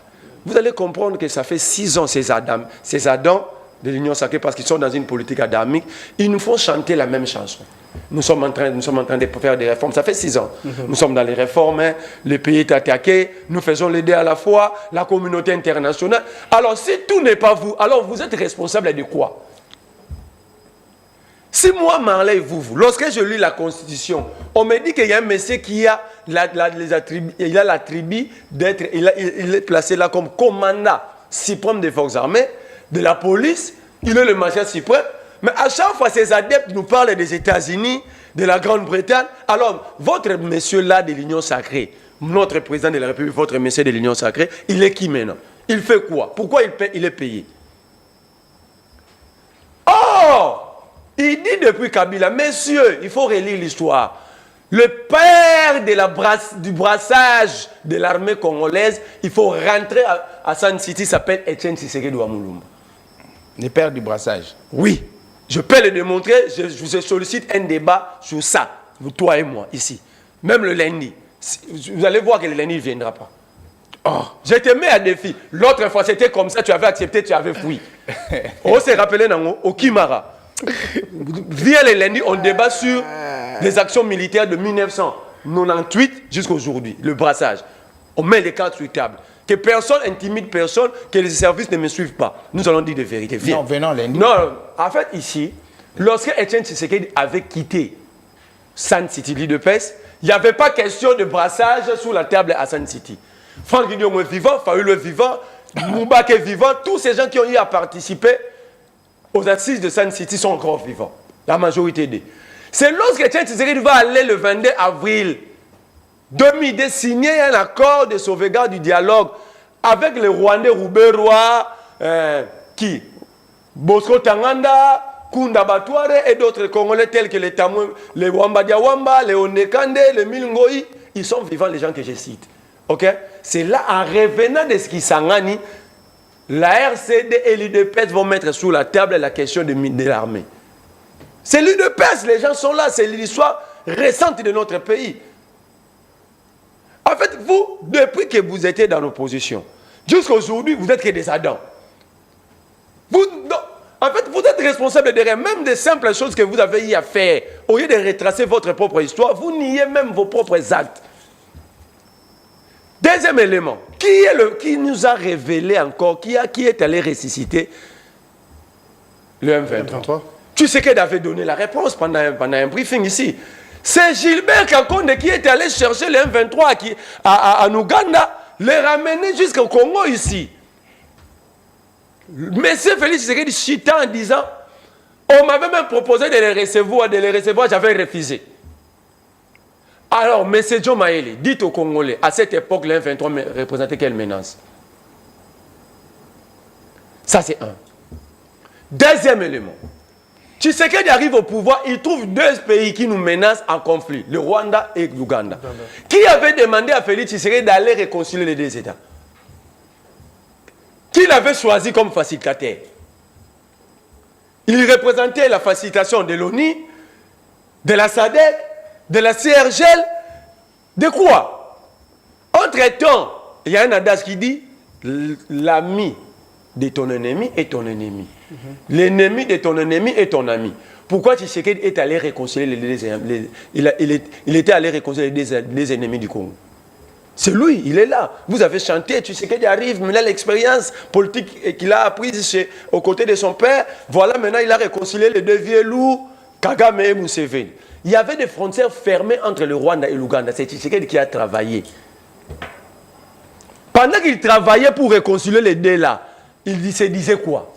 Vous allez comprendre que ça fait 6 ans, ces Adams de l'Union sacrée, parce qu'ils sont dans une politique adamique, ils nous font chanter la même chanson. Nous sommes en train de faire des réformes. Ça fait 6 ans. Nous sommes dans les réformes. Hein. Le pays est attaqué. Nous faisons l'aider à la fois. La communauté internationale. Alors, si tout n'est pas vous, alors vous êtes responsable de quoi? Si moi, Marley, vous, lorsque je lis la Constitution, on me dit qu'il y a un monsieur qui a l'attribut d'être... Il est placé là comme commandant suprême des forces armées, de la police. Il est le magistrat suprême. Mais à chaque fois, ces adeptes nous parlent des États-Unis, de la Grande-Bretagne. Alors, votre monsieur là de l'Union sacrée, notre président de la République, votre monsieur de l'Union sacrée, il est qui maintenant? Il fait quoi? Pourquoi il est payé? Oh! Il dit depuis Kabila, messieurs, il faut relire l'histoire. Le père du brassage de l'armée congolaise, il faut rentrer à Sun City, s'appelle Etienne Tshisekedi Wamulumba. Le père du brassage. Oui, je peux le démontrer, je vous sollicite un débat sur ça, vous, toi et moi, ici. Même le lundi. Vous allez voir que le lundi ne viendra pas. Oh, je te mets à défi. L'autre fois, c'était comme ça, tu avais accepté, tu avais fui. On s'est rappelé au Kimara. Viens le lundi, on débat sur les actions militaires de 1998 jusqu'à aujourd'hui, le brassage. On met les cartes sur la table. Que personne intimide personne, que les services ne me suivent pas. Nous allons dire des vérités. Viens. Non, venons lundi. Non, en fait, ici, lorsque Etienne Tshisekedi avait quitté Sun City, l'île de Pes, il n'y avait pas question de brassage sur la table à Sun City. Franck Guillaume est vivant, Fayoul est vivant, Moubak est vivant, tous ces gens qui ont eu à participer aux assises de Sun City sont encore vivants. La majorité d'eux. C'est lorsque Etienne Tshisekedi va aller le 22 avril 2002 signer un accord de sauvegarde du dialogue avec les Rwandais Rouberois, qui Bosco Tanganda, Kunda Batouare et d'autres Congolais tels que les Tamoué, les Wamba Diawamba, les Onekande, les Milngoi, ils sont vivants, les gens que je cite. Ok? C'est là, en revenant de ce qui s'engage, la RCD et l'UDPS vont mettre sur la table la question de l'armée. C'est l'UDPS, les gens sont là, c'est l'histoire récente de notre pays. En fait, vous, depuis que vous étiez dans l'opposition, jusqu'à aujourd'hui, vous êtes que des Adams. En fait, vous êtes responsable derrière même des simples choses que vous avez eu à faire. Au lieu de retracer votre propre histoire, vous niez même vos propres actes. Deuxième élément, qui nous a révélé encore, qui est allé ressusciter le M23? Tu sais qu'il avait donné la réponse pendant un briefing ici. C'est Gilbert Kakonde qui est allé chercher le M23 en Ouganda, les ramener jusqu'au Congo ici. Monsieur Félix Tshisekedi chita en disant, on m'avait même proposé de les recevoir, j'avais refusé. Alors, M. John Maëli, dites aux Congolais, à cette époque, le M23 représentait quelle menace? Ça, c'est un. Deuxième élément. Tshisekedi arrive au pouvoir, il trouve deux pays qui nous menacent en conflit, le Rwanda et l'Ouganda. Qui avait demandé à Félix Tshisekedi d'aller réconcilier les deux États? Qui l'avait choisi comme facilitateur? Il représentait la facilitation de l'ONU, de la SADC, de la CRGL, de quoi? Entre-temps, il y a un adage qui dit l'ami de ton ennemi est ton ennemi. L'ennemi de ton ennemi est ton ami. Pourquoi Tshisekedi est allé réconcilier il était allé réconcilier les ennemis du Congo? C'est lui, il est là. Vous avez chanté, Tshisekedi arrive, mais là l'expérience politique qu'il a apprise aux côtés de son père, voilà, maintenant il a réconcilié les deux vieux loups, Kagame et Museveni. Il y avait des frontières fermées entre le Rwanda et l'Ouganda. C'est Tshisekedi qui a travaillé. Pendant qu'il travaillait pour réconcilier les deux là, il se disait quoi?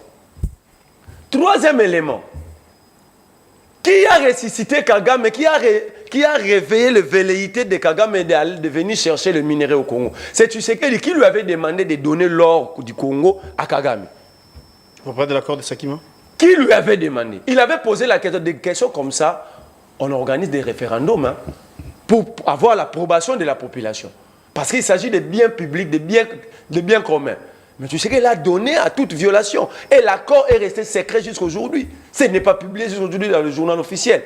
Troisième élément. Qui a ressuscité Kagame, qui a réveillé le velléité de Kagame de venir chercher le minerai au Congo? C'est Tshisekedi qui lui avait demandé de donner l'or du Congo à Kagame. Vous parlez de l'accord de Sakima? Qui lui avait demandé? Il avait posé la question, des questions comme ça. On organise des référendums pour avoir l'approbation de la population. Parce qu'il s'agit de biens publics, de biens communs. Mais tu sais qu'il a donné à toute violation. Et l'accord est resté secret jusqu'à aujourd'hui. Ce n'est pas publié aujourd'hui dans le journal officiel.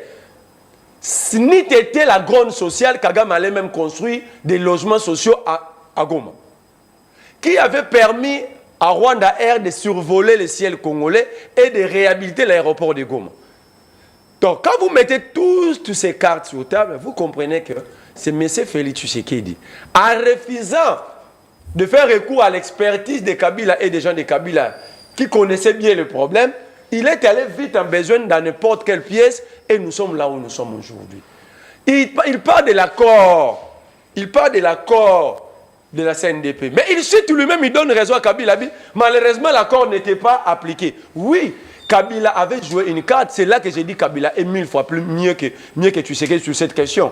Si ni était la grande sociale, Kagame allait même construire des logements sociaux à Goma. Qui avait permis à Rwanda Air de survoler le ciel congolais et de réhabiliter l'aéroport de Goma. Donc, quand vous mettez toutes ces cartes sur la table, vous comprenez que c'est M. Félix Tshisekedi. En refusant de faire recours à l'expertise de Kabila et des gens de Kabila qui connaissaient bien le problème, il est allé vite en besoin dans n'importe quelle pièce et nous sommes là où nous sommes aujourd'hui. Il parle de l'accord. Il parle de l'accord de la CNDP. Mais il cite lui-même, il donne raison à Kabila. Malheureusement, l'accord n'était pas appliqué. Oui, Kabila avait joué une carte. C'est là que j'ai dit Kabila est 1000 fois mieux que tu sais sur cette question.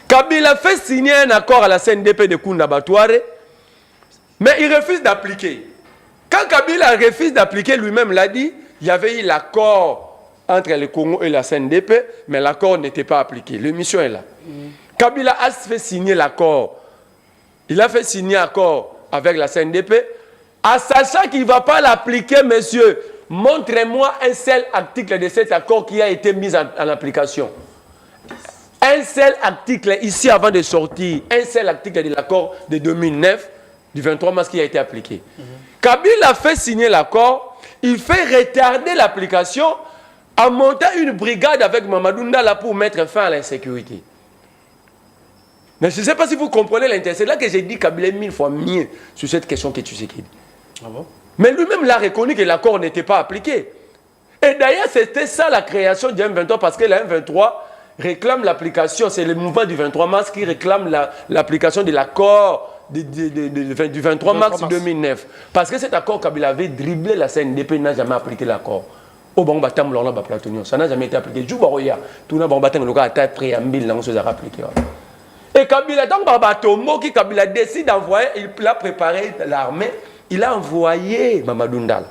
Kabila fait signer un accord à la CNDP de Kunda Batouare, mais il refuse d'appliquer. Quand Kabila refuse d'appliquer, lui-même l'a dit, il y avait eu l'accord entre le Congo et la CNDP, mais l'accord n'était pas appliqué. L'émission est là. Kabila a fait signer l'accord. Il a fait signer l'accord avec la CNDP, en sachant qu'il ne va pas l'appliquer, monsieur. Montrez-moi un seul article de cet accord qui a été mis en application. Un seul article, ici avant de sortir, un seul article de l'accord de 2009, du 23 mars, qui a été appliqué. Kabila a fait signer l'accord, il fait retarder l'application en montant une brigade avec Mamadou Ndala pour mettre fin à l'insécurité. Mais je ne sais pas si vous comprenez l'intérêt. C'est là que j'ai dit Kabila est 1000 fois mieux sur cette question que tu sais qu'il dit. Ah bon? Mais lui-même l'a reconnu que l'accord n'était pas appliqué. Et d'ailleurs, c'était ça la création du M23, parce que la M23 réclame l'application, c'est le mouvement du 23 mars qui réclame l'application de l'accord du 23 mars 2009. Parce que cet accord, Kabila avait dribblé la CNDP, n'a jamais appliqué l'accord. Au bon batam lorla ba platonio, ça n'a jamais été appliqué. Joubaroya, tout n'a bon batam le cas à préambule là on se a appliqué. Et Kabila donc Babatomo qui Kabila décide d'envoyer, il a préparé l'armée, il a envoyé Mamadou Ndala.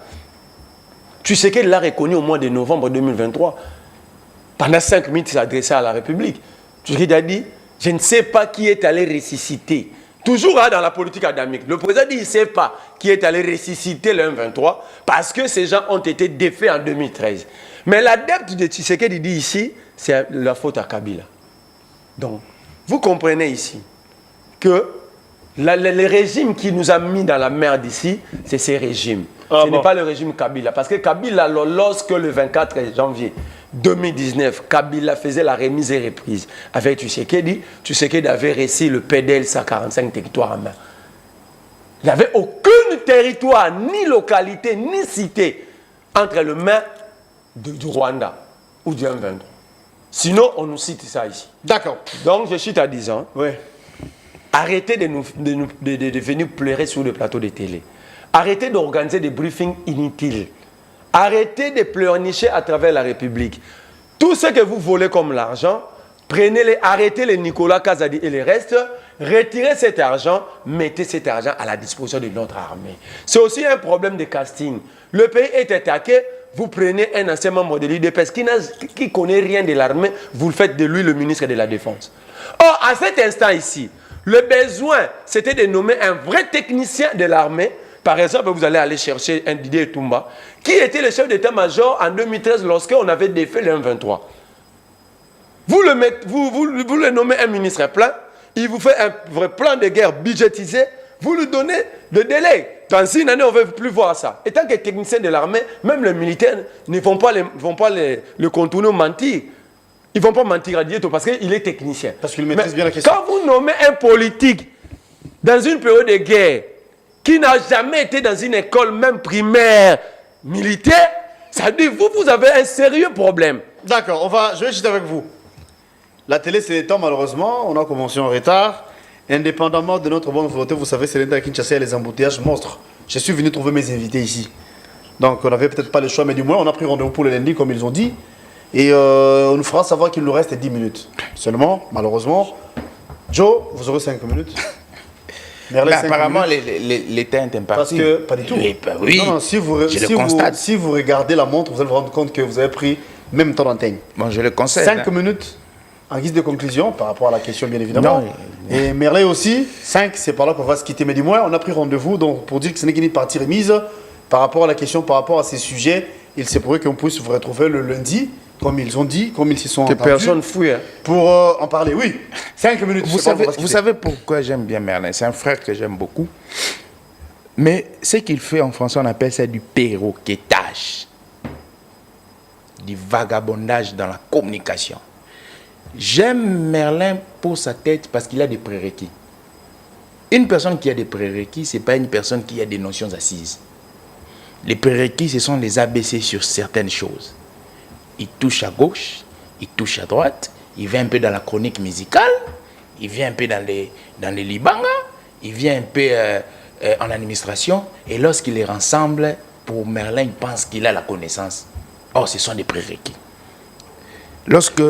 Tu sais qu'il l'a reconnu au mois de novembre 2023. Pendant 5 minutes, il s'est adressé à la République. Tu sais qu'il a dit, je ne sais pas qui est allé ressusciter. Toujours dans la politique adamique. Le président dit, il ne sait pas qui est allé ressusciter le M23 parce que ces gens ont été défaits en 2013. Mais l'adepte de Tshisekedi dit ici, c'est la faute à Kabila. Donc, vous comprenez ici que le régime qui nous a mis dans la merde ici, c'est ces régimes. Ce n'est pas le régime Kabila. Parce que Kabila, lorsque le 24 janvier 2019, Kabila faisait la remise et reprise avec Tshisekedi, Tshisekedi avait réussi le PDL 145 territoires en main. Il n'y avait aucun territoire, ni localité, ni cité entre les mains du Rwanda ou du M23. Sinon, on nous cite ça ici. D'accord. Donc, je suis à 10 ans. Oui. Arrêtez de venir pleurer sur le plateau de télé. Arrêtez d'organiser des briefings inutiles. Arrêtez de pleurnicher à travers la République. Tout ce que vous volez comme l'argent, prenez-les, arrêtez les Nicolas Kazadi et les restes, retirez cet argent, mettez cet argent à la disposition de notre armée. C'est aussi un problème de casting. Le pays est attaqué, vous prenez un ancien membre de l'UDPS qui ne connaît rien de l'armée, vous le faites de lui le ministre de la Défense. Or, à cet instant ici, le besoin, c'était de nommer un vrai technicien de l'armée. Par exemple, vous allez aller chercher un Didier Toumba, qui était le chef d'état-major en 2013 lorsqu'on avait défait le M23. Vous le nommez un ministre plein, il vous fait un vrai plan de guerre budgétisé, vous lui donnez le délai. Dans une année, on ne veut plus voir ça. Et tant que technicien de l'armée, même les militaires ne vont pas le contourner ou mentir. Ils ne vont pas mentir à Dieto parce qu'il est technicien. Parce qu'il maîtrise bien la question. Quand vous nommez un politique dans une période de guerre qui n'a jamais été dans une école, même primaire, militaire, ça veut dire que vous avez un sérieux problème. D'accord, je vais juste avec vous. La télé, c'est le temps, malheureusement. On a commencé en retard. Indépendamment de notre bonne volonté, vous savez, c'est l'Inde à Kinshasa, il y a les embouteillages monstres. Je suis venu trouver mes invités ici. Donc, on n'avait peut-être pas le choix, mais du moins, on a pris rendez-vous pour le lundi, comme ils ont dit. Et on nous fera savoir qu'il nous reste 10 minutes. Seulement, malheureusement, Joe, vous aurez 5 minutes. Merlin, apparemment, l'État est imparti. Parce que, pas du tout. Oui, non, non, si vous regardez la montre, vous allez vous rendre compte que vous avez pris même temps d'antenne. Bon, je le conseille. 5 minutes en guise de conclusion par rapport à la question, bien évidemment. Non, et Merlin aussi, 5, c'est par là qu'on va se quitter. Mais du moins, on a pris rendez-vous donc, pour dire que ce n'est qu'une partie remise par rapport à la question, par rapport à ces sujets. Il s'est pourrait qu'on puisse vous retrouver le lundi, comme ils ont dit, comme ils s'y sont entendus. Que personne fouille. Hein. Pour en parler, oui. 5 minutes. Vous savez pourquoi j'aime bien Merlin? C'est un frère que j'aime beaucoup. Mais ce qu'il fait en français, on appelle ça du perroquetage. Du vagabondage dans la communication. J'aime Merlin pour sa tête parce qu'il a des prérequis. Une personne qui a des prérequis, ce n'est pas une personne qui a des notions assises. Les prérequis, ce sont les ABC sur certaines choses. Il touche à gauche, il touche à droite, il vient un peu dans la chronique musicale, il vient un peu dans les libanga, il vient un peu en administration. Et lorsqu'il les rassemble, pour Merlin, il pense qu'il a la connaissance. Or, ce sont des prérequis. Lorsque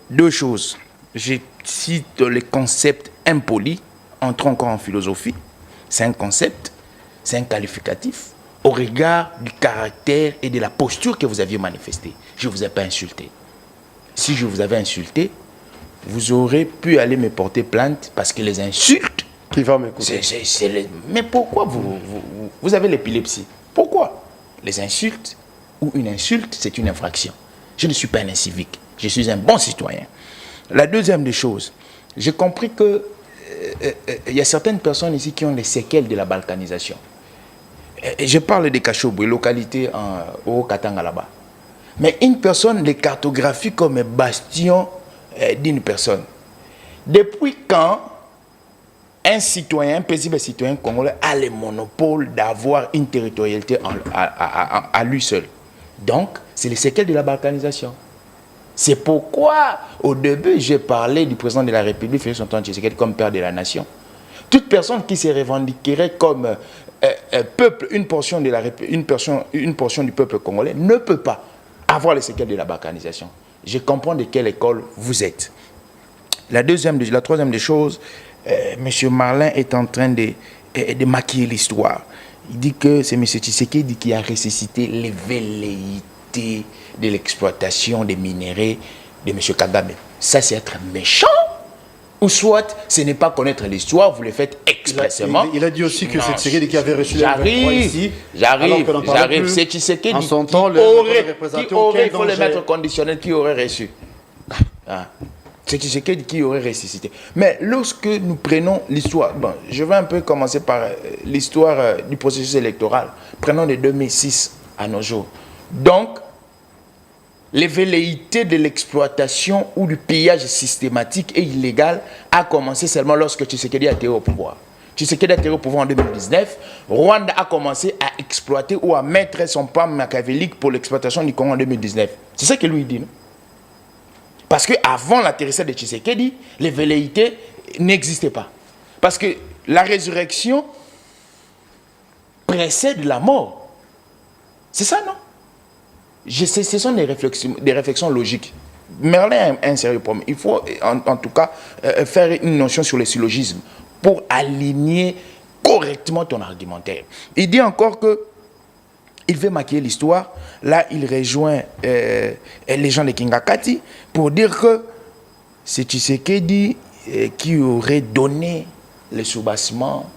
deux choses, je cite le concept impoli, entrons encore en philosophie, c'est un concept, c'est un qualificatif. au regard du caractère et de la posture que vous aviez manifesté. Je ne vous ai pas insulté. Si je vous avais insulté, vous aurez pu aller me porter plainte parce que les insultes... Qui va m'écouter? Mais pourquoi vous avez l'épilepsie? Pourquoi? Les insultes ou une insulte, c'est une infraction. Je ne suis pas un incivique. Je suis un bon citoyen. La deuxième des choses, j'ai compris que y a certaines personnes ici qui ont les séquelles de la balkanisation. Je parle des Kachobwe, localité au Katanga là-bas. Mais une personne les cartographie comme bastion d'une personne. Depuis quand un citoyen, un paisible citoyen congolais a le monopole d'avoir une territorialité à lui seul? Donc, c'est les séquelles de la balkanisation. C'est pourquoi, au début, j'ai parlé du président de la République, Félix Antoine Tshisekedi, comme père de la nation. Toute personne qui se revendiquerait comme peuple, une portion du peuple congolais, ne peut pas avoir les séquelles de la balkanisation. Je comprends de quelle école vous êtes. La troisième des choses, M. Marlin est en train de maquiller l'histoire. Il dit que c'est M. Tshisekedi qui a ressuscité les velléités de l'exploitation des minéraux de M. Kagame. Ça, c'est être méchant. Ou soit, ce n'est pas connaître l'histoire, vous le faites expressément. Il a dit aussi que c'est Tshisekedi qui avait reçu les 23 ici. J'arrive. C'est Tshisekedi en son temps, qui aurait, il faut le mettre conditionnel, qui aurait reçu. C'est Tshisekedi qui aurait ressuscité. Mais lorsque nous prenons l'histoire, bon, je vais un peu commencer par l'histoire du processus électoral. Prenons de 2006 à nos jours. Donc, les velléités de l'exploitation ou du pillage systématique et illégal a commencé seulement lorsque Tshisekedi a été au pouvoir. Tshisekedi a été au pouvoir en 2019. Rwanda a commencé à exploiter ou à mettre son plan machiavélique pour l'exploitation du Congo en 2019. C'est ça que lui dit, non? Parce qu'avant l'atterrissage de Tshisekedi, les velléités n'existaient pas. Parce que la résurrection précède la mort. C'est ça, non? Ce sont des réflexions logiques. Merlin a un sérieux problème. Il faut en tout cas faire une notion sur les syllogismes pour aligner correctement ton argumentaire. Il dit encore que il veut maquiller l'histoire. Là, il rejoint les gens de Kingakati pour dire que c'est Tshisekedi qui aurait donné le soubassement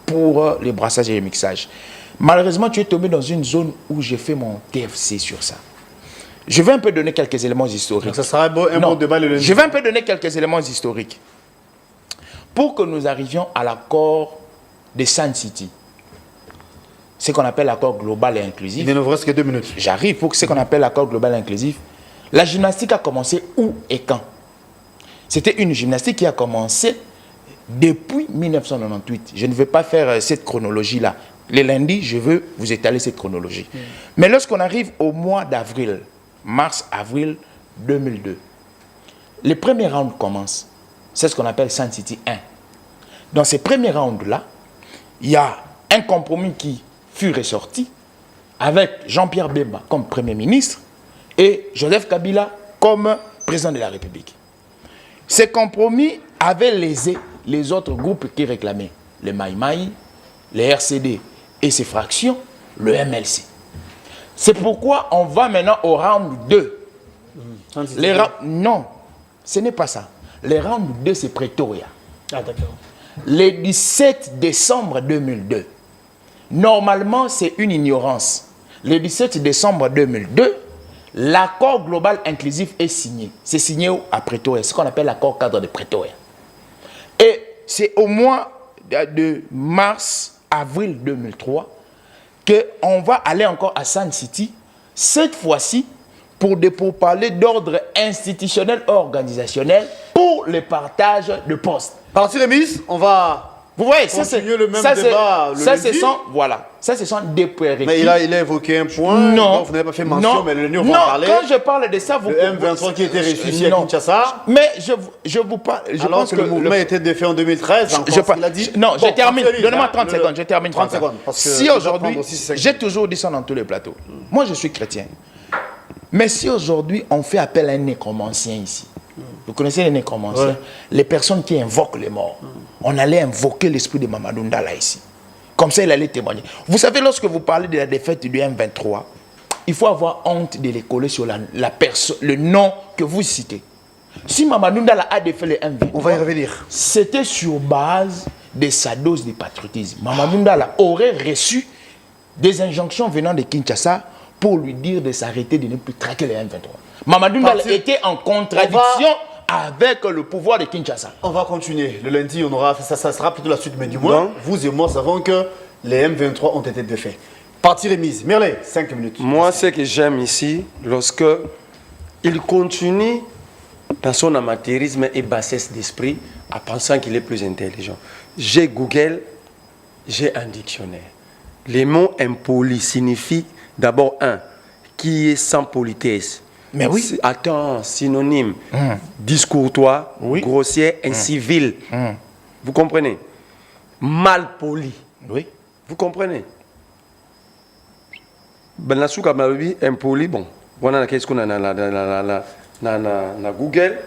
pour les brassages et les mixages. Malheureusement, tu es tombé dans une zone où j'ai fait mon TFC sur ça. Je vais un peu donner quelques éléments historiques. Donc ça sera un bon débat le lundi. Je vais un peu donner quelques éléments historiques. Pour que nous arrivions à l'accord de Sun City, ce qu'on appelle l'accord global et inclusif. Il ne nous reste que 2 minutes. J'arrive pour ce qu'on appelle l'accord global et inclusif. La gymnastique a commencé où et quand? C'était une gymnastique qui a commencé depuis 1998. Je ne vais pas faire cette chronologie-là. Les lundis, je veux vous étaler cette chronologie. Mais lorsqu'on arrive au mois d'avril, mars-avril 2002, les premiers rounds commencent. C'est ce qu'on appelle Sun City 1. Dans ces premiers rounds-là, il y a un compromis qui fut ressorti avec Jean-Pierre Bemba comme Premier ministre et Joseph Kabila comme président de la République. Ces compromis avaient lésé les autres groupes qui réclamaient, les Maïmaï, les RCD et ses fractions, le MLC. C'est pourquoi on va maintenant au round 2. Non, ce n'est pas ça. Le round 2, c'est Pretoria. Ah, d'accord. Le 17 décembre 2002. Normalement, c'est une ignorance. Le 17 décembre 2002, l'accord global inclusif est signé. C'est signé à Pretoria, ce qu'on appelle l'accord cadre de Pretoria. Et c'est au mois de mars-avril 2003 qu'on va aller encore à Sun City, cette fois-ci pour des pourparlers d'ordre institutionnel organisationnel pour le partage de postes. Partie remise, on va... Vous voyez, continuer le même débat le lundi. Ça, ce sont des prérequis. Mais il a évoqué un point. Non. Vous n'avez pas fait mention, mais le lundi, on va en parler. Quand je parle de ça, vous... Le M23 qui était ressuscité à Kinshasa. Mais je vous parle... Alors pense que le mouvement était défait en 2013, il a dit... Non, je termine. Donnez-moi 30 secondes. Je termine 30 secondes. Si aujourd'hui... J'ai toujours dit ça dans tous les plateaux. Moi, je suis chrétien. Mais si aujourd'hui, on fait appel à un nécromancien ici, vous connaissez les nécromanciens, les personnes qui invoquent les morts. On allait invoquer l'esprit de Mamadou Ndala ici. Comme ça, il allait témoigner. Vous savez, lorsque vous parlez de la défaite du M23, il faut avoir honte de les coller sur le nom que vous citez. Si Mamadou Ndala a défait le M23, on va y revenir. C'était sur base de sa dose de patriotisme. Mamadou Ndala aurait reçu des injonctions venant de Kinshasa pour lui dire de s'arrêter de ne plus traquer le M23. Mamadou Ndala était en contradiction avec le pouvoir de Kinshasa. On va continuer. Le lundi, on aura, ça sera plutôt la suite, mais du moins, vous et moi savons que les M23 ont été défaits. Partie remise. Merlin, 5 minutes. Moi, ce que j'aime ici, lorsque il continue dans son amateurisme et bassesse d'esprit, en pensant qu'il est plus intelligent. J'ai Google, j'ai un dictionnaire. Les mots impolis signifient d'abord qui est sans politesse. Mais oui. Attends, synonyme. Discourtois, grossier, incivil. Vous comprenez? Mal poli. Oui. Vous comprenez? Ben la souka mabi impoli bon. Voilà qu'est-ce qu'on a na Google.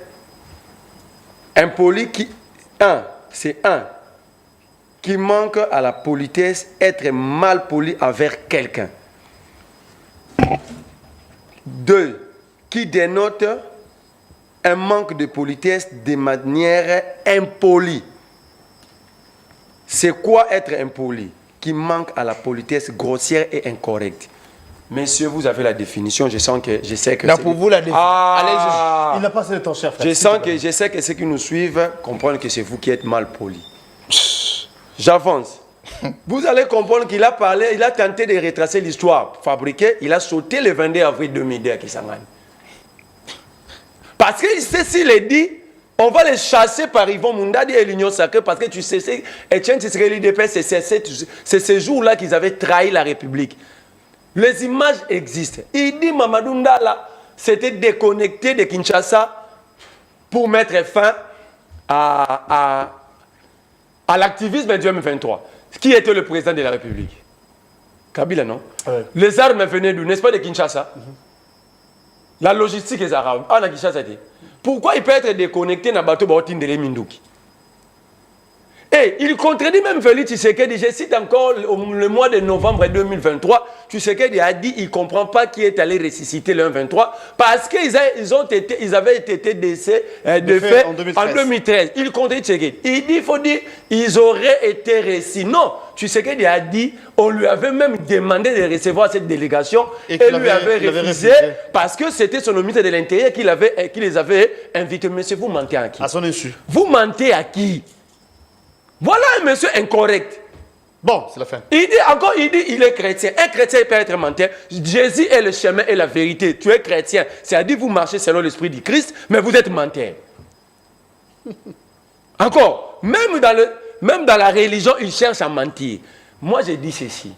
Impoli qui c'est qui manque à la politesse, être mal poli envers quelqu'un. 2 qui dénote un manque de politesse de manière impolie. C'est quoi être impoli? Qui manque à la politesse grossière et incorrecte. Messieurs, vous avez la définition. Je sais que. Là, pour vous, la définition. Allez-y. Il n'a pas assez de temps, cher frère. Je sais que ceux qui nous suivent comprennent que c'est vous qui êtes mal poli. J'avance. Vous allez comprendre qu'il a parlé, il a tenté de retracer l'histoire fabriquée. Il a sauté le 22 avril 2002 à Kisangani. Parce que s'il est dit, on va les chasser par Yvon Mundadi et l'Union Sacrée parce que tu sais, Etienne Tshisekedi l'IDP, c'est ces jours-là qu'ils avaient trahi la République. Les images existent. Il dit Mamadou Ndala s'était déconnecté de Kinshasa pour mettre fin à l'activisme du M23. Qui était le président de la République? Kabila, non? Ouais. Les armes venaient d'où? N'est-ce pas de Kinshasa? La logistique est arabe. Ah, na Kinshasa. Pourquoi il peut être déconnecté dans le bateau de Minduki? Et il contredit même Félix Tshisekedi. Je cite encore le mois de novembre 2023. Tshisekedi a dit qu'il ne comprend pas qui est allé ressusciter le M23 parce qu'ils avaient été défaits en 2013. Il contredit Tshisekedi. Il dit, il faut dire, ils auraient été récits. Non, Tshisekedi a dit, on lui avait même demandé de recevoir cette délégation et lui avait refusé parce que c'était son ministre de l'Intérieur qui les avait invités. Monsieur, vous mentez à qui? À son insu. Vous mentez à qui? Voilà un monsieur incorrect. Bon, c'est la fin. Il dit, il est chrétien. Un chrétien, il peut être menteur. Jésus est le chemin et la vérité. Tu es chrétien. C'est-à-dire, vous marchez selon l'esprit du Christ, mais vous êtes menteur. Encore, même dans la religion, ils cherchent à mentir. Moi, je dis ceci.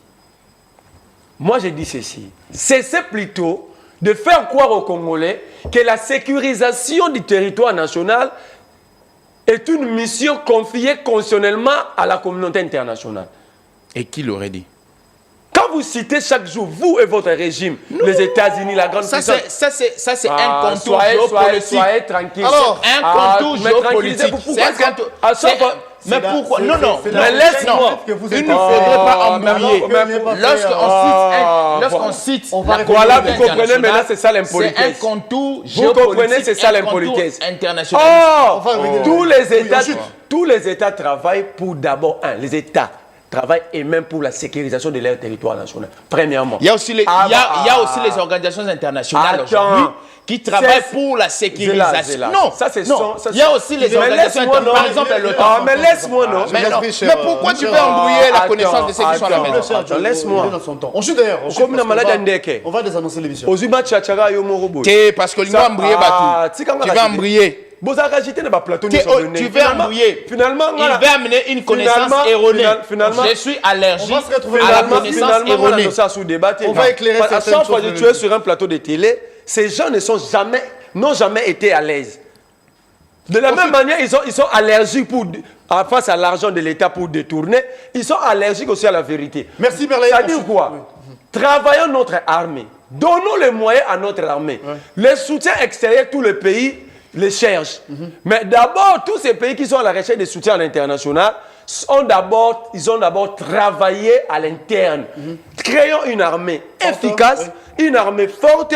Cessez plutôt de faire croire aux Congolais que la sécurisation du territoire national est une mission confiée constitutionnellement à la communauté internationale. Et qui l'aurait dit? Quand vous citez chaque jour, vous et votre régime, les États-Unis, la grande puissance... Ça, c'est un contour géopolitique. Soyez tranquille. Alors, un contour géopolitique. Mais pourquoi? Non. Mais laisse-moi. Il ne faudrait pas embrouiller. Lorsqu'on cite voilà, vous comprenez, mais là, c'est ça l'impolitesse. C'est un contour géopolitique. Vous comprenez, c'est ça l'impolitesse. International. Oh, tous les États travaillent pour d'abord les États travaillent et même pour la sécurisation de leur territoire national. Premièrement. Il y a aussi les organisations internationales aujourd'hui qui travaillent pour la sécurisation. Non, il y a aussi les organisations internationales. Par exemple, l'OTAN. Mais laisse-moi, non. Mais pourquoi tu veux embrouiller la connaissance de ceux qui sont là maintenant? Laisse-moi. On chute d'ailleurs. On va désannoncer l'émission. Parce que l'Union embrouillé, tu vas embrouiller. Tu veux embrouiller. Finalement, il va amener une connaissance erronée. Je suis allergique à la connaissance erronée. On va éclairer certaines choses. Quand tu es sur un plateau de télé, ces gens n'ont jamais été à l'aise. De la même manière, ils sont allergiques face à l'argent de l'État pour détourner. Ils sont allergiques aussi à la vérité. Merci Merlin. Ça dit quoi? Travaillons notre armée. Donnons les moyens à notre armée. Les soutiens extérieurs, tout le pays. les cherchent. Mais d'abord, tous ces pays qui sont à la recherche de soutien à l'international, ils ont d'abord travaillé à l'interne. Créons une armée efficace, une armée forte,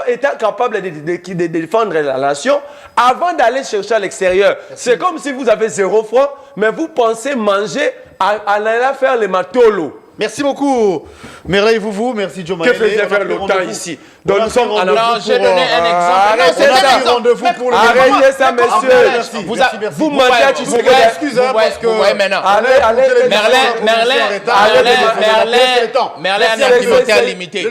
étant capable de défendre la nation avant d'aller chercher à l'extérieur. C'est comme si vous avez 0 francs, mais vous pensez manger en allant faire les matolos. Merci beaucoup, Merlin Vouvou. Merci, Joe Maël. Que faisait faire l'OTAN ici? Donc nous sommes en Non, j'ai donné un exemple. Arrêtez ça. Rendez-vous pour le Arrêtez ça, messieurs. Merci. Vous mentez à Tshisekedi. Excusez, parce que... Ouais, maintenant. Allez, Merlin a un argumentaire limité.